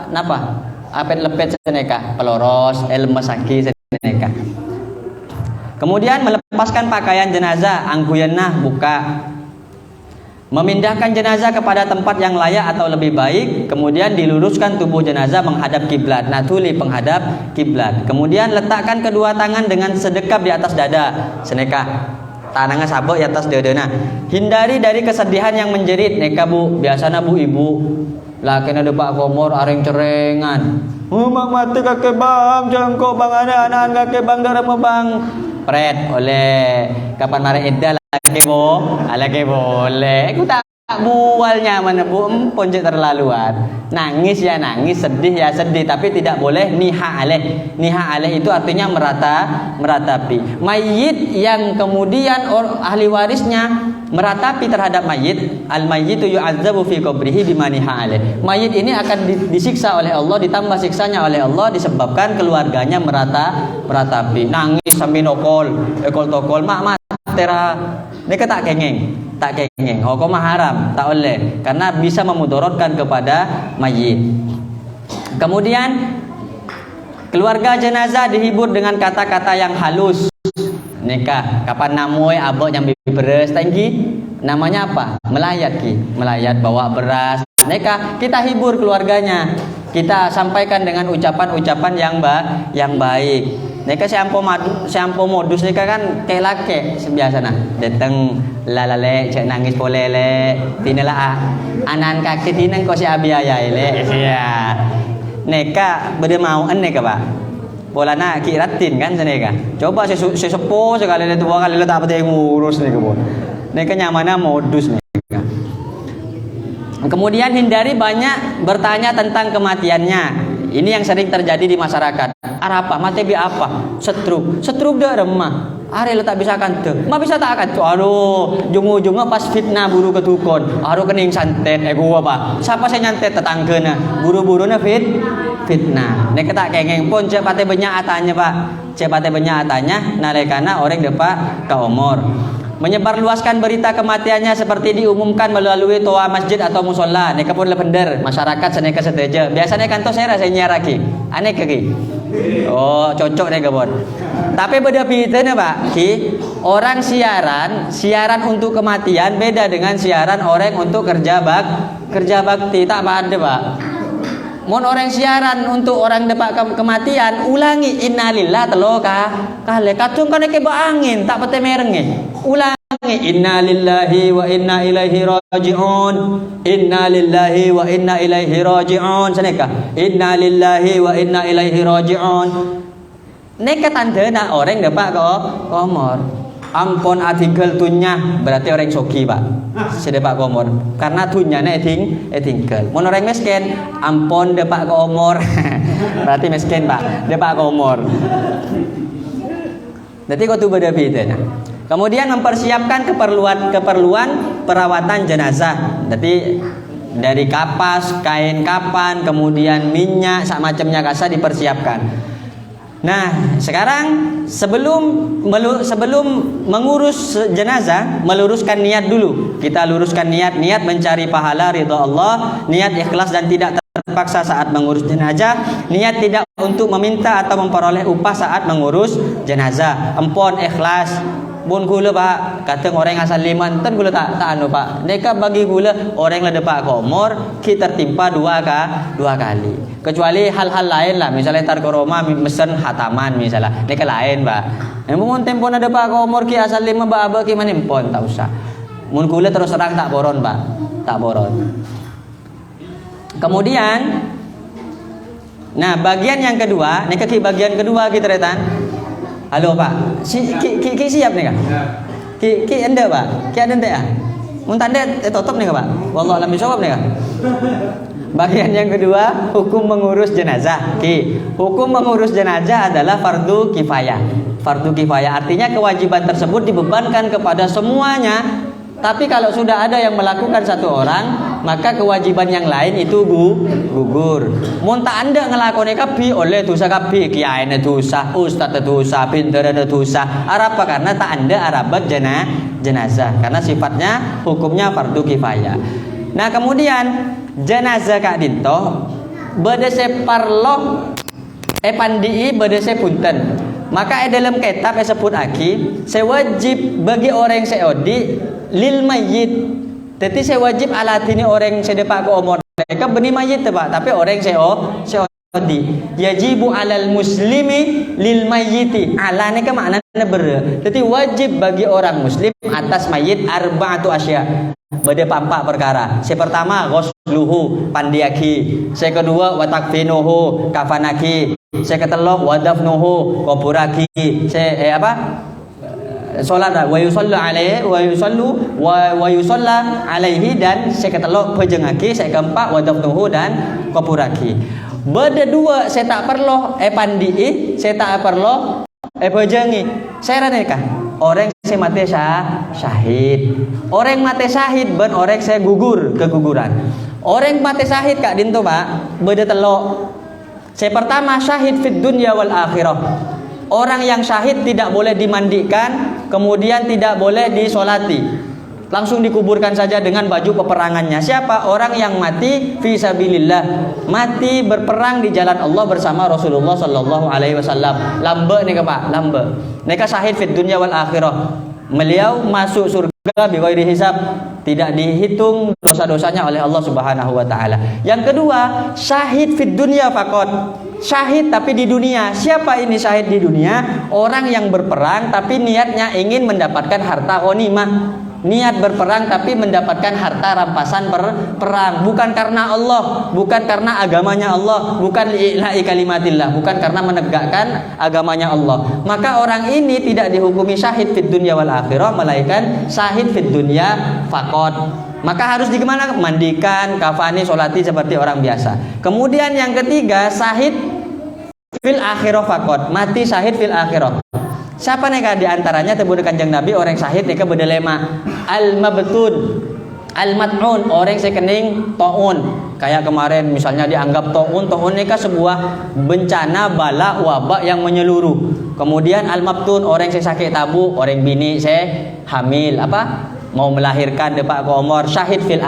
napa apet lepet seneka peloros lemas kaki seneka. Kemudian melepaskan pakaian jenazah angguyenah buka. Memindahkan jenazah kepada tempat yang layak atau lebih baik, kemudian diluruskan tubuh jenazah menghadap kiblat. Natuli penghadap kiblat. Kemudian letakkan kedua tangan dengan sedekap di atas dada. Seneka. Tangannya sabuk di atas dada. Nah, hindari dari kesedihan yang menjerit. Neka Bu, biasanya Bu Ibu. Lah kena depak komor areng cerengan. Mak mati kakek bang, jengkok bang anak kakek bang darah bang. Pret oleh kapan mari iddah lagi boleh. Aku tak bualnya mana Bu ponjek terlaluan. Nangis ya nangis, sedih ya sedih, tapi tidak boleh niha aleh. Niha aleh itu artinya meratapi. Mayit yang kemudian ahli warisnya meratapi terhadap mayit, al mayyitu yu'adzabu fi qabrihi bima niha aleh. Mayit ini akan disiksa oleh Allah, ditambah siksanya oleh Allah disebabkan keluarganya meratapi. Nangis sambil nokol, tokol mak tera. Mereka tak kengeng. Hukum haram, tak boleh karena bisa memudaratkan kepada mayit. Kemudian keluarga jenazah dihibur dengan kata-kata yang halus. Nikah, kapan namoy abok yang beres tangki? Namanya apa? Melayat bawa beras. Nikah, kita hibur keluarganya. kita sampaikan dengan ucapan-ucapan yang baik. Neka siampo modus neka kan kayak laki biasa nah. Datang lalale cek nangis polele tinela anan kaki tineng ko si abiaya ile. Ya. Neka bede mau neka Pak. Bolana kiratin kan seneka. Coba sesepo sekali dua kali tak apa yang ngurus neka bon. Neka nyamana modus neka. Kemudian hindari banyak bertanya tentang kematiannya. Ini yang sering terjadi di masyarakat. Apa? Mati bi apa? Setruk dah remah. Are letak bisa kan tuh. Ma bisa tak akan tuh. Aduh, ujung-ujungnya pas fitnah buru ketukon. Aduh kening santet gua Pak. Siapa saya nyantet tetanggana? Buru-burunya fitnah. Nek tak kengeng pun cek pate banyak atanya Pak. Cek pate banyak atanya nalekana orang depak ke umur. Menyebarluaskan berita kematiannya seperti diumumkan melalui toa masjid atau musola. Neka pun lepender masyarakat seneka seteja. Biasanya kantor saya rasanya nyaraki. Aneh kaki. Oh cocok neka bon. Tapi beda pitanya Pak. Ki orang siaran untuk kematian beda dengan siaran orang untuk kerja bakti tak ada Pak. Mon orang siaran untuk orang depak kematian ulangi innalillah teloka kale kacung kan ke angin tak pete merenge ulangi innalillahi wa inna ilaihi rajiun innalillahi wa inna ilaihi rajiun seneka innalillahi wa inna ilaihi rajiun neka tandena orang depak komor ampon artikel tunya berarti orang soki Pak sedepak komor karena tunya tinggal mon orang miskin ampon depak komor berarti miskin Pak depak komor jadi kau tu beda beda kemudian mempersiapkan keperluan perawatan jenazah jadi dari kapas kain kapan kemudian minyak sak macamnya kasa dipersiapkan. Nah, sekarang sebelum mengurus jenazah, meluruskan niat dulu. Kita luruskan niat mencari pahala ridha Allah, niat ikhlas dan tidak terpaksa saat mengurus jenazah, niat tidak untuk meminta atau memperoleh upah saat mengurus jenazah. Empon ikhlas. Bun gula Pak, kata orang asal liman, ten gula tak anu Pak. Neka bagi gula orang lada Pak komor, kita tertimpa dua kali. Kecuali hal-hal lain lah, misalnya tar koroma mesen hataman misalnya, neka lain Pak. Mun tempo ada Pak komor ki asal lima Pak ki manimpon tak usah. Mun gula terus terang tak boron Pak, tak boron. Kemudian, nah bagian yang kedua, neka ki bagian kedua kita retan. Halo Pak, ki siap nih Kak? Ki anda Pak, ki ada ya? Mun tanda tutup nih Pak. Wallahu a'lam bishawab nih Kak. Bagian yang kedua, hukum mengurus jenazah. Ki, hukum mengurus jenazah adalah fardu kifayah. Fardu kifayah artinya kewajiban tersebut dibebankan kepada semuanya. Tapi kalau sudah ada yang melakukan satu orang, maka kewajiban yang lain itu gugur. Mun tak anda ngelakoni kapi oleh dosa kapi, kiai ne dosa, ustaz ne dosa, pinter ne dosa. Apa karena tak anda arabat jenazah. Karena sifatnya hukumnya fardu kifayah. Nah kemudian jenazah Kak Dinto bedese parloh pandi bedese punten. Maka dalam kitab sebut aki, saya wajib bagi orang seodi lil mayyit. Jadi saya wajib alatini orang sedepak ke umur mereka benih mayit Pak, tapi orang seodi. Yajibu alal muslimi lil mayyiti. Ala ni ke maknanya ber. Jadi wajib bagi orang muslim atas mayit arba'atu asya. Beda empat perkara. Yang pertama ghusluhu pandiaki. Yang kedua watakfinuhu kafanaki. Yang ketiga wadafnuhu kuburaki. Salat wa yusallu alaihi wa yusalla alaihi dan yang ketiga pejengaki. Yang keempat wadafnuhu dan kuburaki. Beda dua saya tak perlu pandii, saya tak perlu pejengi. Saya raneka orang saya mati syahid. Orang mati syahid ben orang saya keguguran. Orang mati syahid Kak Dinto Pak, beda telok. Saya pertama syahid fid dunya wal akhirah. Orang yang syahid tidak boleh dimandikan, kemudian tidak boleh disolati. Langsung dikuburkan saja dengan baju peperangannya. Siapa? Orang yang mati fi sabilillah, mati berperang di jalan Allah bersama Rasulullah sallallahu alaihi wasallam. Lambe nih Pak, lambe. Mereka syahid fid dunya wal akhirah. Beliau masuk surga bighairi hisab, tidak dihitung dosa-dosanya oleh Allah Subhanahu wa taala. Yang kedua, syahid fid dunya faqat. Syahid tapi di dunia. Siapa ini syahid di dunia? Orang yang berperang tapi niatnya ingin mendapatkan harta ghanimah. Niat berperang tapi mendapatkan harta rampasan perang, bukan karena Allah, bukan karena agamanya Allah, bukan li'ila'i kalimatillah, bukan karena menegakkan agamanya Allah. Maka orang ini tidak dihukumi syahid fid dunya wal akhirah, melainkan syahid fid dunya faqat. Maka harus gimana? Mandikan, kafani, sholati seperti orang biasa. Kemudian yang ketiga, syahid fil akhirah faqat, mati syahid fil akhirah. Siapa nih di antaranya tebu kanjeng Nabi orang syahid nih berdelema al-mabtun, al-mat'un, orang sekening taun. Kayak kemarin misalnya dianggap taun ini kan sebuah bencana bala wabak yang menyeluruh. Kemudian al-mabtun, orang sakit tabu, orang bini hamil apa? Mau melahirkan depak ke umur, syahid fil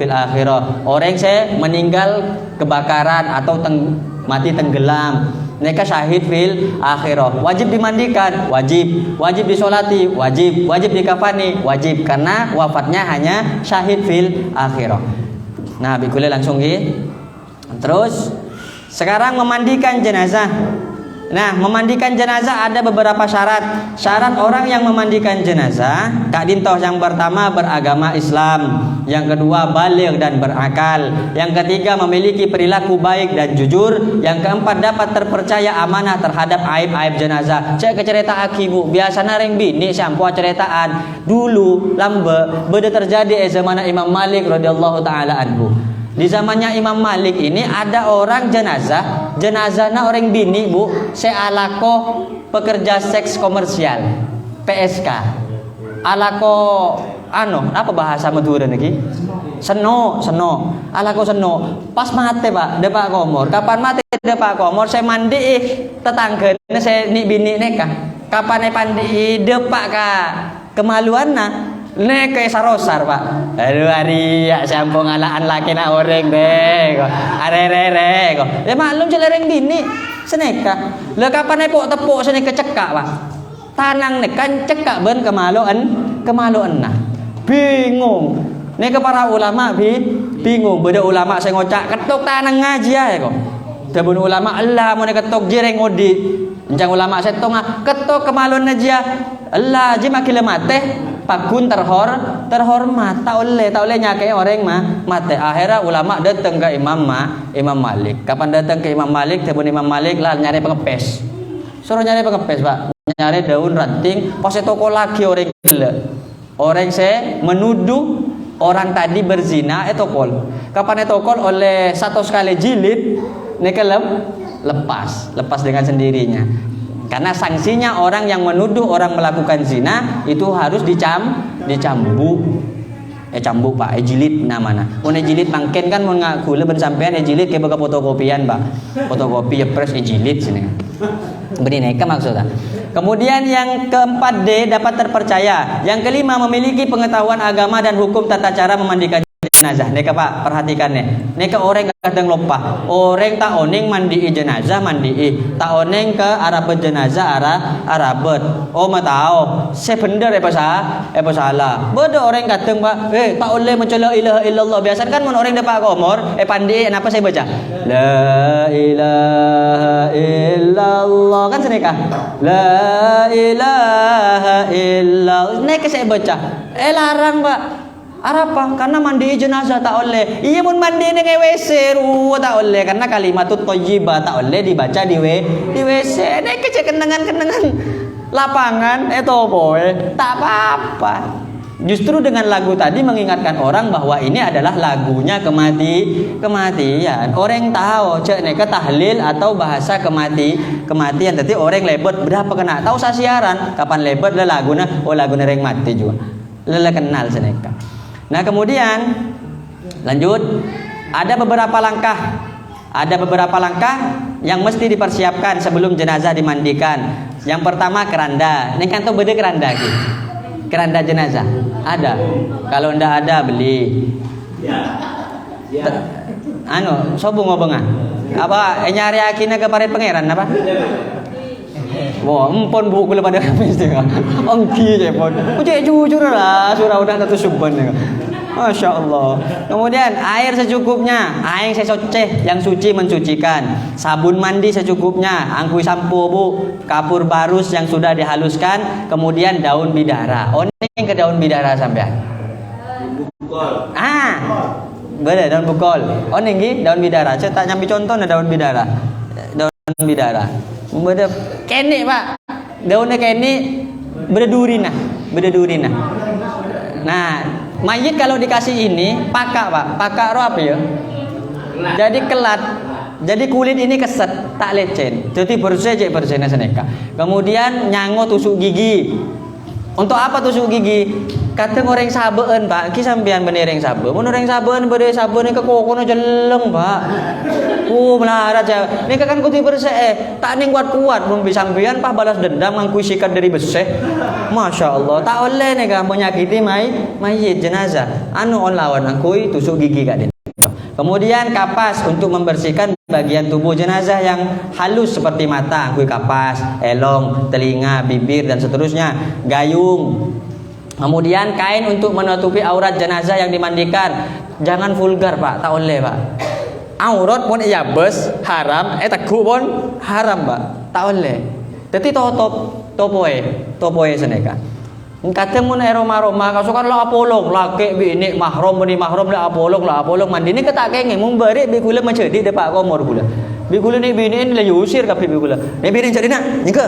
akhirah. Orang meninggal kebakaran atau mati tenggelam. Mereka syahid fil akhirah. Wajib dimandikan, wajib disolati, wajib dikafani, wajib, karena wafatnya hanya syahid fil akhirah. Nah, bikule langsung terus sekarang memandikan jenazah. Nah, memandikan jenazah ada beberapa syarat. Syarat orang yang memandikan jenazah, Kak Dintoh, yang pertama beragama Islam, yang kedua baligh dan berakal, yang ketiga memiliki perilaku baik dan jujur, yang keempat dapat terpercaya amanah terhadap aib-aib jenazah. Cek ke cerita aki bu, biasanya ring bini sampo ceritaan dulu lambe beda terjadi zaman Imam Malik radhiyallahu taala anhu. Di zamannya Imam Malik ini ada orang jenazahnya orang bini bu, sealako pekerja seks komersial, PSK, alako apa bahasa Madura niki? Seno, alako seno. Pas mati pak, depak komor. Kapan mati depak komor? Saya mandi tetangga, saya ni bini neka. Kapan pandi depak kak kemaluan na? Nek kayak sarosar pak. Aduh hari ya sampung alaan laki nak orang deh. Are kok. Ya maklum celereng bini. Seneka. Lah kapan tepuk seneka cekak pak. Tanang nek kan cekak ben kemaluan nah. Bingung. Nek para ulama bingung. Beda ulama saya ngocak ketuk tanang ngaji ya kok. Dabun ulama Allah mau ketuk jereng ngodi. Encang ulama saya tonga ketuk kemaluan aja. Allah jema kile mate. Pakun terhormat tak oleh nyakai orang mati. Akhirnya ulama datang ke Imam Malik. Kapan datang ke Imam Malik, tebun Imam Malik lah nyari pengepes. Suruh nyari pengepes pak, nyari daun ranting. Pas toko lagi orang gila. Orang menuduh orang tadi berzina etokol. Kapan etokol oleh satu sekali jilid, nekelem lepas dengan sendirinya. Karena sanksinya orang yang menuduh orang melakukan zina itu harus dicambuk. Cambuk pak, jilid namanya. Jilid mangken kan mengaku leben sampean jilid kayak baga fotokopian pak. Fotokopi ya press jilid sini. Berineka maksudnya. Kemudian yang keempat D, dapat terpercaya. Yang kelima, memiliki pengetahuan agama dan hukum tata cara memandikan jenazah. Neka pak, perhatikan nih. Neka orang kadang lupa. Orang tak oning mandi jenazah tak oning ke arabet jenazah arabet. Oh ma tahu. Saya bener apa salah. Beda orang kadang pak. Tak oleh mencela ilaha illallah. Biasa kan mun orang dapat komor. Pandi apa saya baca? La ilaha illallah kan seneka. La ilaha illallah. Neka saya baca. Larang pak. Apa? Karena mandi jenazah tak oleh. Iya pun mandi dengan WC tak oleh karena kalimatut thayyibah tak oleh dibaca di WC. Nek kenangan lapangan boy tak apa-apa. Justru dengan lagu tadi mengingatkan orang bahwa ini adalah lagunya kematian. Orang tahu cek neka tahlil atau bahasa kematian. Tapi orang lebet berapa kena tahu sasiaran kapan lebet lah laguna laguna reng mati juga. Lele kenal seneka. Nah kemudian lanjut ada beberapa langkah yang mesti dipersiapkan sebelum jenazah dimandikan. Yang pertama keranda. Ini kan tuh beda keranda gitu. Keranda jenazah ada. Kalau ndak ada beli. Sobung ngobongan. Apa nyari akina ke parit pangeran apa? Wah, empon buku pada habis dia. Ongki je pon. Cek jujur lah, surah udah satu suban dia. Masya Allah. Kemudian air secukupnya, air sesoceh yang suci mensucikan, sabun mandi secukupnya, angkui sampo bu, kapur barus yang sudah dihaluskan, kemudian daun bidara. Oning ke daun bidara sampean. Boleh daun bukol. Oning ki daun bidara. Saya tak nyambi contoh na daun bidara. Daun bidara. Beda kene pak. Daunnya kene berduri nah. Nah, mayit kalau dikasih ini pakak pak. Pakak roh apa ya? Jadi kelat. Jadi kulit ini keset, tak lecen. Jadi bersih seneka. Kemudian nyango tusuk gigi. Untuk apa tusuk gigi? Kata ngoreng sabeen pak. Ki sampean benereng sabe. Mun oreng sabeen bere sabene ke kokono jeleng pak. Melarat ya. Ini kan kuti bersih tak ning kuat mun sampean pah balas dendam ngangkui sikat dari beseh. Masya Allah. Tak oleh nih kan menyakiti mayit jenazah. Anu on lawan ngangkui tusuk gigi kak. Kemudian kapas untuk membersihkan bagian tubuh jenazah yang halus seperti mata, kui kapas, elong, telinga, bibir dan seterusnya, gayung. Kemudian kain untuk menutupi aurat jenazah yang dimandikan. Jangan vulgar pak, tak oleh pak. Aurat pun iya bes haram, teku pun haram pak, tak oleh. Jadi topoe seneka. Kata mun aroma kasukan la apolog laki bini mahram la apolog mandi ni ketak kenge mun bari bi kula mencedi depak komor kula. Bi kula ni bini la yusir kapi bi kula. Ni bini cedi nak nyeke.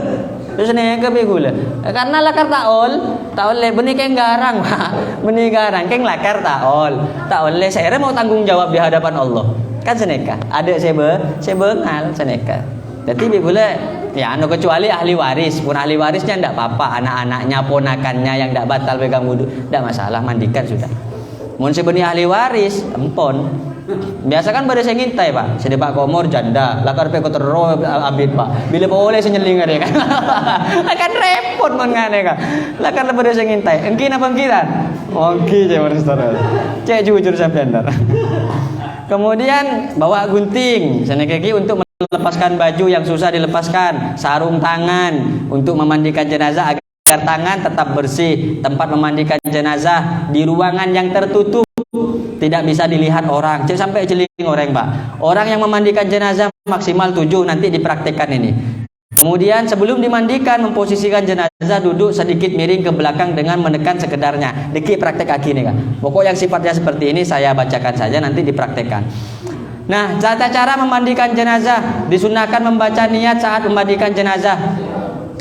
Terus ni ke bi kula. Karena lakar taol le beni keng garang Pak. Beni garang keng lakar taol. Taol le saya mau tanggung jawab di hadapan Allah. Kan seneka. Ada saya bengal seneka. Jadi bi kula ya anu kecuali ahli waris. Pun ahli warisnya ndak apa-apa, anak-anaknya, ponakannya yang ndak batal pegang wudu, ndak masalah, mandikan sudah. Mun sebeni ahli waris, empon. Biasa kan pada saya ngintai pak, sedepak komor janda, lakar pe kotero abid pak. Bila boleh senyeling ada kan, akan repot mengane kan. Lakar pada saya ngintai, engkin apa engkinan? Engki je saudara. Cek jujur sampean dar. Kemudian bawa gunting, senekeki untuk melepaskan baju yang susah dilepaskan, sarung tangan untuk memandikan jenazah agar tangan tetap bersih. Tempat memandikan jenazah di ruangan yang tertutup, tidak bisa dilihat orang. Cek sampai jeling orang pak. Orang yang memandikan jenazah maksimal 7, nanti dipraktekkan ini. Kemudian sebelum dimandikan memposisikan jenazah duduk sedikit miring ke belakang dengan menekan sekedarnya. Dikit praktek kaki nih kan. Pokok yang sifatnya seperti ini saya bacakan saja, nanti dipraktekkan. Nah, tata cara memandikan jenazah, disunahkan membaca niat saat memandikan jenazah.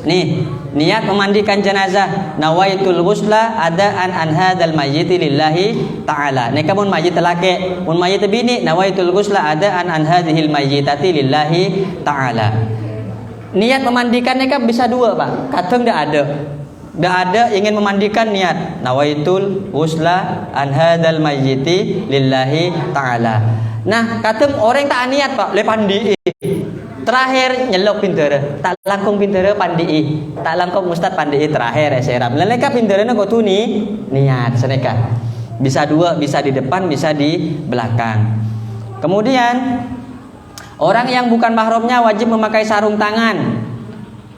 Nih, niat memandikan jenazah. Nawaitul ghusla adaan an hadzal mayyiti lillahi ta'ala. Nek mun mayyit laki, mun mayyit bini, nawaitul ghusla adaan an hadzihil mayyitati lillahi ta'ala. Niat memandikan nek bisa dua, Pak. Kadang ndak ada. Ndak ada ingin memandikan niat. Nawaitul ghusla an hadzal mayyiti lillahi ta'ala. Nah, kadang orang tak niat pak, le pandi. Terakhir nyelok pinter, tak langkung pinter pandi. Tak langkung ustad pandi terakhir seram. Leleka pinternya kau tu ni niat seneka. Bisa dua, bisa di depan, bisa di belakang. Kemudian orang yang bukan mahramnya wajib memakai sarung tangan.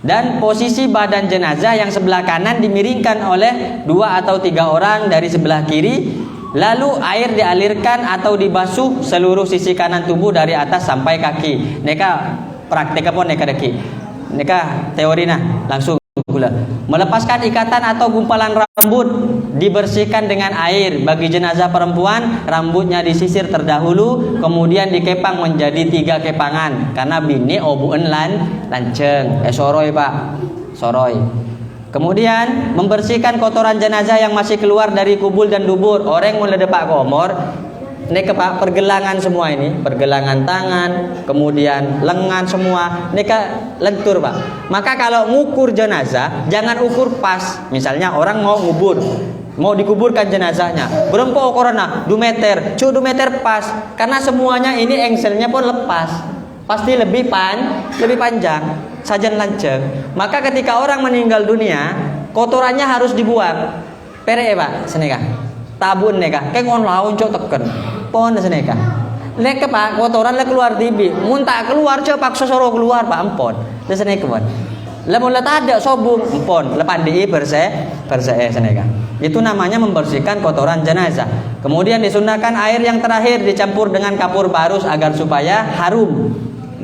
Dan posisi badan jenazah yang sebelah kanan dimiringkan oleh 2 atau 3 orang dari sebelah kiri. Lalu air dialirkan atau dibasuh seluruh sisi kanan tubuh dari atas sampai kaki. Neka praktek apa neka deki. Neka teori nah langsung pula. Melepaskan ikatan atau gumpalan rambut dibersihkan dengan air. Bagi jenazah perempuan rambutnya disisir terdahulu, kemudian dikepang menjadi 3 kepangan. Karena bini obuan lanceng. Soroy pak, soroy. Kemudian membersihkan kotoran jenazah yang masih keluar dari kubul dan dubur. Orang mulai depak komor, ini ke pak pergelangan semua ini, pergelangan tangan, kemudian lengan semua, ini ke lentur pak. Maka kalau ngukur jenazah, jangan ukur pas. Misalnya orang mau ngubur, mau dikuburkan jenazahnya, berapa ukurannya? 2 meter, 2 meter pas. Karena semuanya ini engselnya pun lepas, pasti lebih panjang. Sajan lanceng. Maka ketika orang meninggal dunia, kotorannya harus dibuang. Pere pak, seneka. Tabun neka. Kengon laun cok teken. Pon seneka. Lek pak kotoran lek keluar tibi. Mun tak keluar cok paksa soro keluar pak ampon. Seneka pon. Lamun tak ada sobung, empon, lepandi bersih seneka. Itu namanya membersihkan kotoran jenazah. Kemudian disunahkan air yang terakhir dicampur dengan kapur barus agar supaya harum.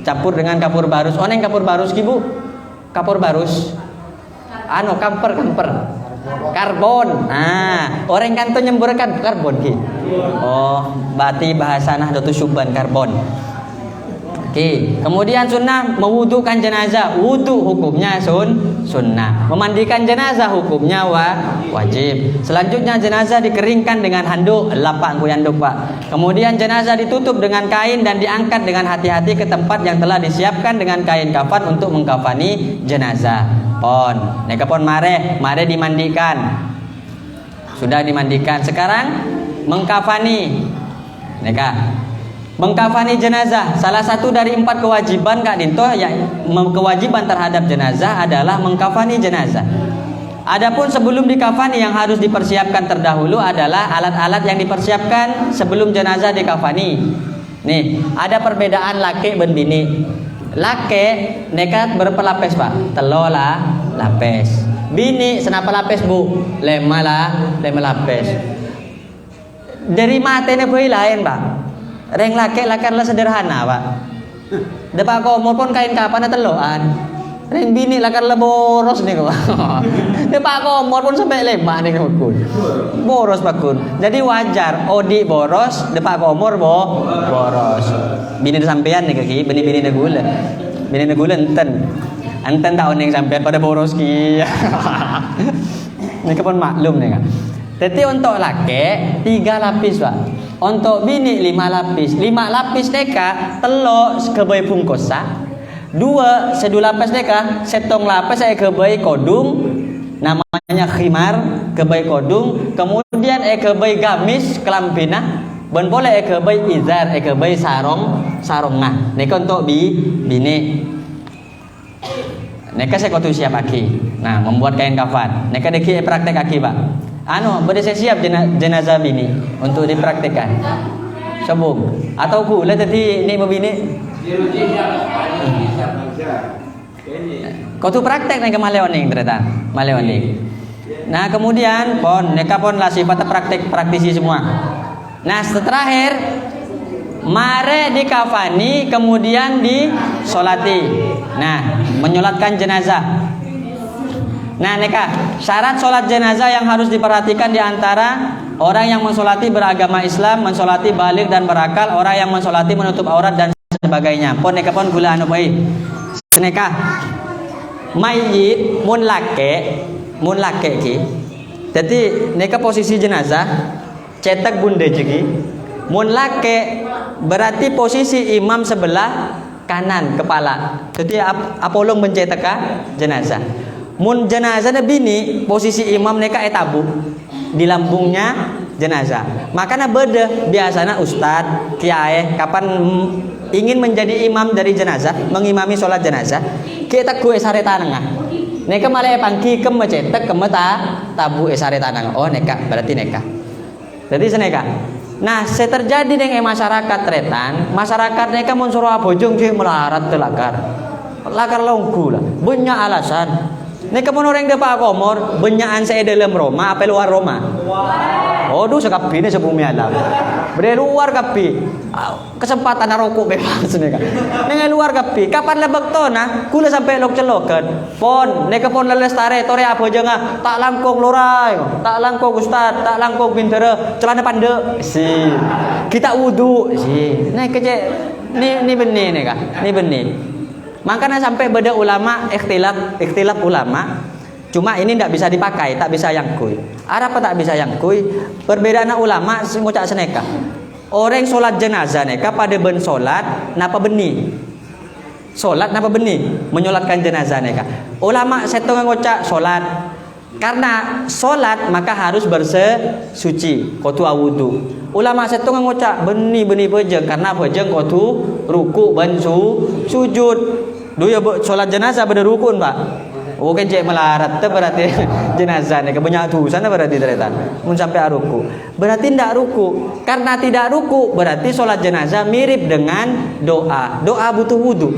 Campur dengan kapur barus. Oneng kapur barus Ibu? Kapur barus. Kamper. Karbon. Nah, orang kan tuh nyemburkan karbon ki. Oh, berarti bahasa Nahdlatul Syuban karbon. Oke, kemudian sunnah mewudukan jenazah. Wudu hukumnya sunnah. Memandikan jenazah hukumnya wajib. Selanjutnya jenazah dikeringkan dengan handuk, lapak kuyanduk Pak. Kemudian jenazah ditutup dengan kain dan diangkat dengan hati-hati ke tempat yang telah disiapkan dengan kain kafan untuk mengkafani jenazah. Pon, neka pon mare dimandikan. Sudah dimandikan. Sekarang mengkafani. Neka mengkafani jenazah, salah satu dari 4 kewajiban Kak Dinto ya, kewajiban terhadap jenazah adalah mengkafani jenazah. Adapun sebelum dikafani yang harus dipersiapkan terdahulu adalah alat-alat yang dipersiapkan sebelum jenazah dikafani. Nih, ada perbedaan laki dan bini. Laki nekat berpelapis Pak, telola lapis. Bini senapa lapis Bu? Lema lapis. Dari matanya boleh lain Pak. Reng laki lah sederhana Pak. Depak komor pun kain kapan teloan. Reng bini lah boros nih kok. Depak komor pun sampai lemak nih kun. Boros Pak kun. Jadi wajar odi boros, depak komor boros. Bini sampean nih kaki, bini negula. Bini negula enten tahun yang sampean pada boros ki. Ini pun maklum nih kan. Jadi untuk laki 3 lapis Pak. Untuk bini 5 lapis. 5 lapis neka telo kebai bungkusa. 2 sedua lapis neka setong lapis saya kebai kodung. Namanya khimar kebai kodung. Kemudian kebai gamis kelampina. Ben boleh kebai izar kebai sarong. Nah, neka untuk bini. Neka saya kotu siap aki. Nah, membuat kain kafan. Neka deki praktek aki Pak. Bade saya siap jenazah bini untuk dipraktikkan. Sebung atau ku lah tadi ni membini. Kau tu praktek nang kemaleoning ternyata. Maleoning. Nah, kemudian pon neka pon lah sifat praktisi semua. Nah, terakhir mare dikafani kemudian disolati. Nah, menyolatkan jenazah. Nah, neka syarat sholat jenazah yang harus diperhatikan diantara orang yang mensolati beragama Islam, mensolati balik dan berakal, orang yang mensolati menutup aurat dan sebagainya. Pon neka pon gula anu baik. Seneka mayit mun lake ki. Jadi neka posisi jenazah cetak bunda jegi. Mun lake berarti posisi imam sebelah kanan kepala. Jadi apolong mencetak jenazah. Mun jenazah bini posisi imam neka tabu di lambungnya jenazah. Makanya beda biasanya ustad, kiai kapan ingin menjadi imam dari jenazah, mengimami sholat jenazah, kita gue sare tanah. Neka malah pangki kem mencetak tabu sare tanah. Oh neka berarti neka. Jadi seneka. Nah, terjadi dengan masyarakat tretan, masyarakat neka mun suruh bojong sih melarat telakar longku lah. Banyak alasan. Nek pun orang depan komor, benyaan saya dalam Roma, apa luar Roma? Oh, duh sekapi ini sebumi alam. Beri luar kapi, kesempatan narokok bebas nih kan. Dengan luar kapi, kapan lebak to nah? Kula sampai lok celokan. Pon, nek pun lelestare, tore apa jangan? Tak langkong lorai, tak langkong ustad, tak langkong pintere, celana pande. Si, kita wudu. Si, nek kece, ni benih nih kan, ni benih. Makanya sampai beda ulama ikhtilaf ulama. Cuma ini tidak bisa dipakai, tak bisa yangkui. Apa tak bisa yangkui? Perbedaan ulama ngucak seneka. Orang solat jenazah neka pada ben solat napa beni? Solat napa beni? Menyolatkan jenazah neka. Ulama setengah ngucak solat. Karena solat maka harus bersuci, kotu awudu. Ulama setengah ngucak beni bejeng karena bejeng kotu ruku ban sujud. Duh ya solat jenazah pada rukun Pak. Oh kan cek melarat tu berarti jenazah ni kebanyak tu sana berarti ternyata. Mun sampai ruku. Berarti tidak ruku. Karena tidak ruku berarti solat jenazah mirip dengan doa. Doa butuh wudu.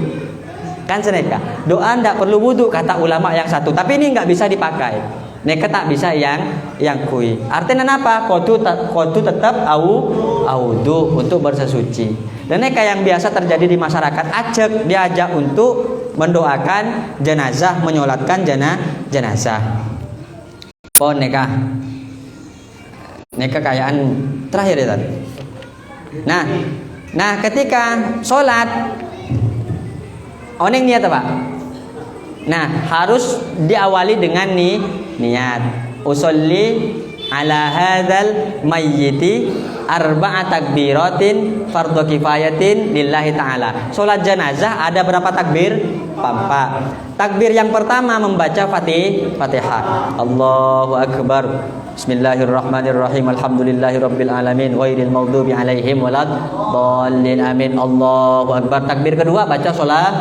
Kan seneka. Doa ndak perlu wudu kata ulama yang satu. Tapi ini nggak bisa dipakai. Neka tak bisa yang kui. Artinya apa? Kodu tetap audu untuk bersesuci. Dan neka yang biasa terjadi di masyarakat diajak untuk mendoakan jenazah, menyolatkan jenazah. Pon neka kayaan terakhir ya tadi. Nah ketika sholat oneng niat apa? Nah harus diawali dengan niat. Usolli ala hadzal mayyiti arba'a takbiratin fardhu kifayatin lillahi ta'ala. Salat jenazah ada berapa takbir? 4. Takbir yang pertama membaca Fatihah. Allahu akbar. Bismillahirrahmanirrahim. Alhamdulillahirabbil alamin ghairil maghdubi alaihim waladdallin. Amin. Allahu akbar. Takbir kedua baca salat.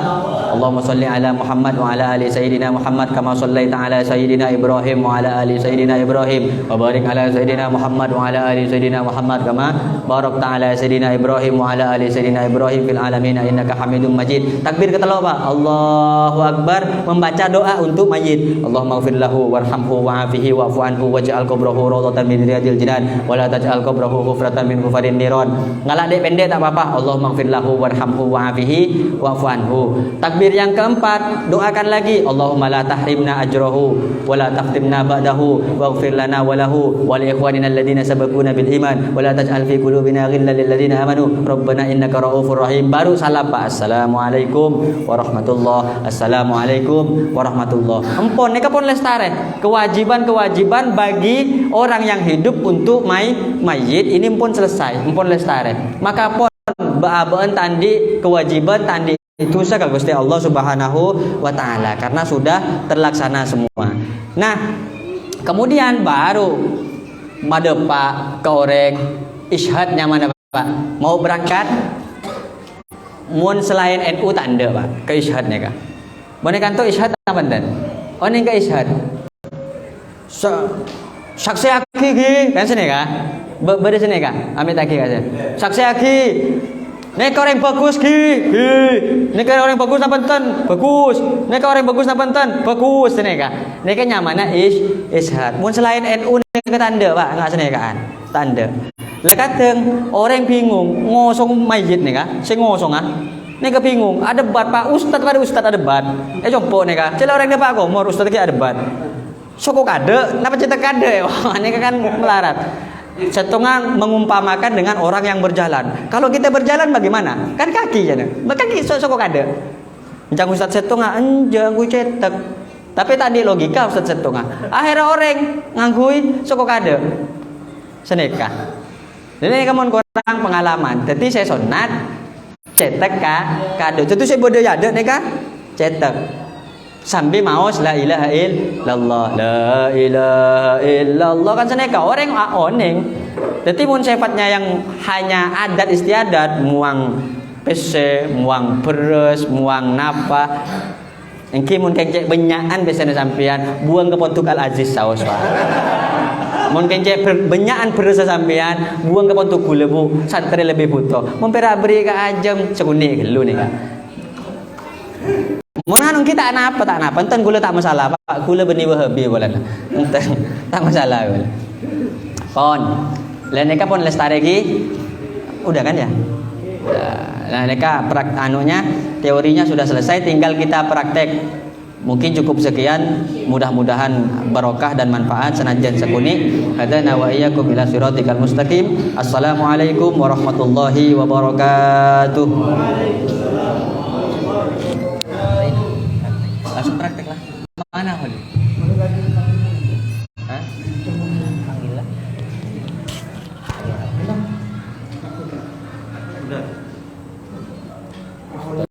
Allahumma shalli ala Muhammad wa ala ali sayyidina Muhammad kama shallaita ala sayyidina Ibrahim wa ala ali sayyidina Ibrahim wa barik ala sayyidina Muhammad wa ala ali sayyidina Muhammad kama barakta ala sayyidina Ibrahim wa ala ali sayyidina Ibrahim fil alamin innaka Hamidum Majid. Takbir ketiga apa? Allahu akbar, membaca doa untuk mayit. Allahumma ighfir lahu warhamhu wa'afihi wa'fu anhu waj'al qabrahu rawdatan min riyadil jinan wa la taj'al qabrahu hufratan min hufarin niran. Ngalak dek pendek tak apa-apa. Allahumma ighfir lahu warhamhu wa'afihi wa'fu anhu. Takbir yang keempat, doakan lagi. Allahumma la tahrimna ajrahu wa la taftimna ba'dahu waghfir lana wa lahu wa li ikhwanina alladhina sabaquna bil iman wa la taj'al fi qulubina ghillan lil ladzina amanu rabbana innaka raufur rahim. Baru salam Pak. Assalamualaikum warahmatullahi. Assalamualaikum warahmatullahi. Empon neka pon lestare. Kewajiban bagi orang yang hidup untuk mayit ini pun selesai. Empon lestare. Maka pon baabeun tandi kewajiban tandi itu sekal Gusti Allah Subhanahu wa taala karena sudah terlaksana semua. Nah, kemudian baru madepa ke oreng isyhadnya mana Pak? Mau berangkat mun selain NU tanda Pak ke isyhadnya Kak. Bone kanto isyhad apa enten? Oning ke isyhad. Saksi aki gi kan sini Kak. Beda sini Kak. Amit aki Kak. Saksi aki. Nek orang bagus ki. Nek orang bagus napa enten? Bagus. Nek orang bagus napa enten? Bagus sini Kak. Nek nyamana isyhad. Mun selain NU nek tanda Pak, enggak sini Kak. Tanda. Lah kadang orang bingung ngosong mayit nih Kak. Sing ngosong ah. Nek bingung, ada debat Pak Ustaz pada Ustaz ada debat. Coba nih Kak. Cela orang debat kok mau Ustaz ki ada debat. Soko kade, napa cetak kade? Wah, ini kan melarat. Setengah mengumpamakan dengan orang yang berjalan. Kalau kita berjalan bagaimana? Kan kaki ya, kaki soko kade. Jangan Ustaz setengah, enjang gue cetek. Tapi tadi logika Ustaz setengah. Akhirnya orang nganggui soko kade. Seneka. Ini kamu kurang pengalaman. Jadi saya sunat cetek kade. Itu saya bodoh ya, dek neka cetek. Sambil maos la ilaha illallah, la ilaha illallah kan seneka orang oneng. Jadi mun sifatnya yang hanya adat istiadat, muang pese, muang beres, muang napa. Engki mun kencek benyaan biasanya sampean buang ke pontuk Al Aziz saos Pak. Mun kencek benyaan beres sampean buang ke pontuk gula bu, santri lebih butuh. Mun pera beri ke ajem sekuni gelu nih Kak. Menganung kita tak napa enten gula tak masalah Pak, gula benih wahabi boleh enten tak masalah boleh. Pon lain neka pon lestari lagi udah kan ya. Nah neka anunya teorinya sudah selesai, tinggal kita praktek. Mungkin cukup sekian, mudah-mudahan barokah dan manfaat senajan sekuni. Hadana wa iyyakum ila siratikal mustaqim. Assalamualaikum warahmatullahi wabarakatuh. Langsung praktek lah.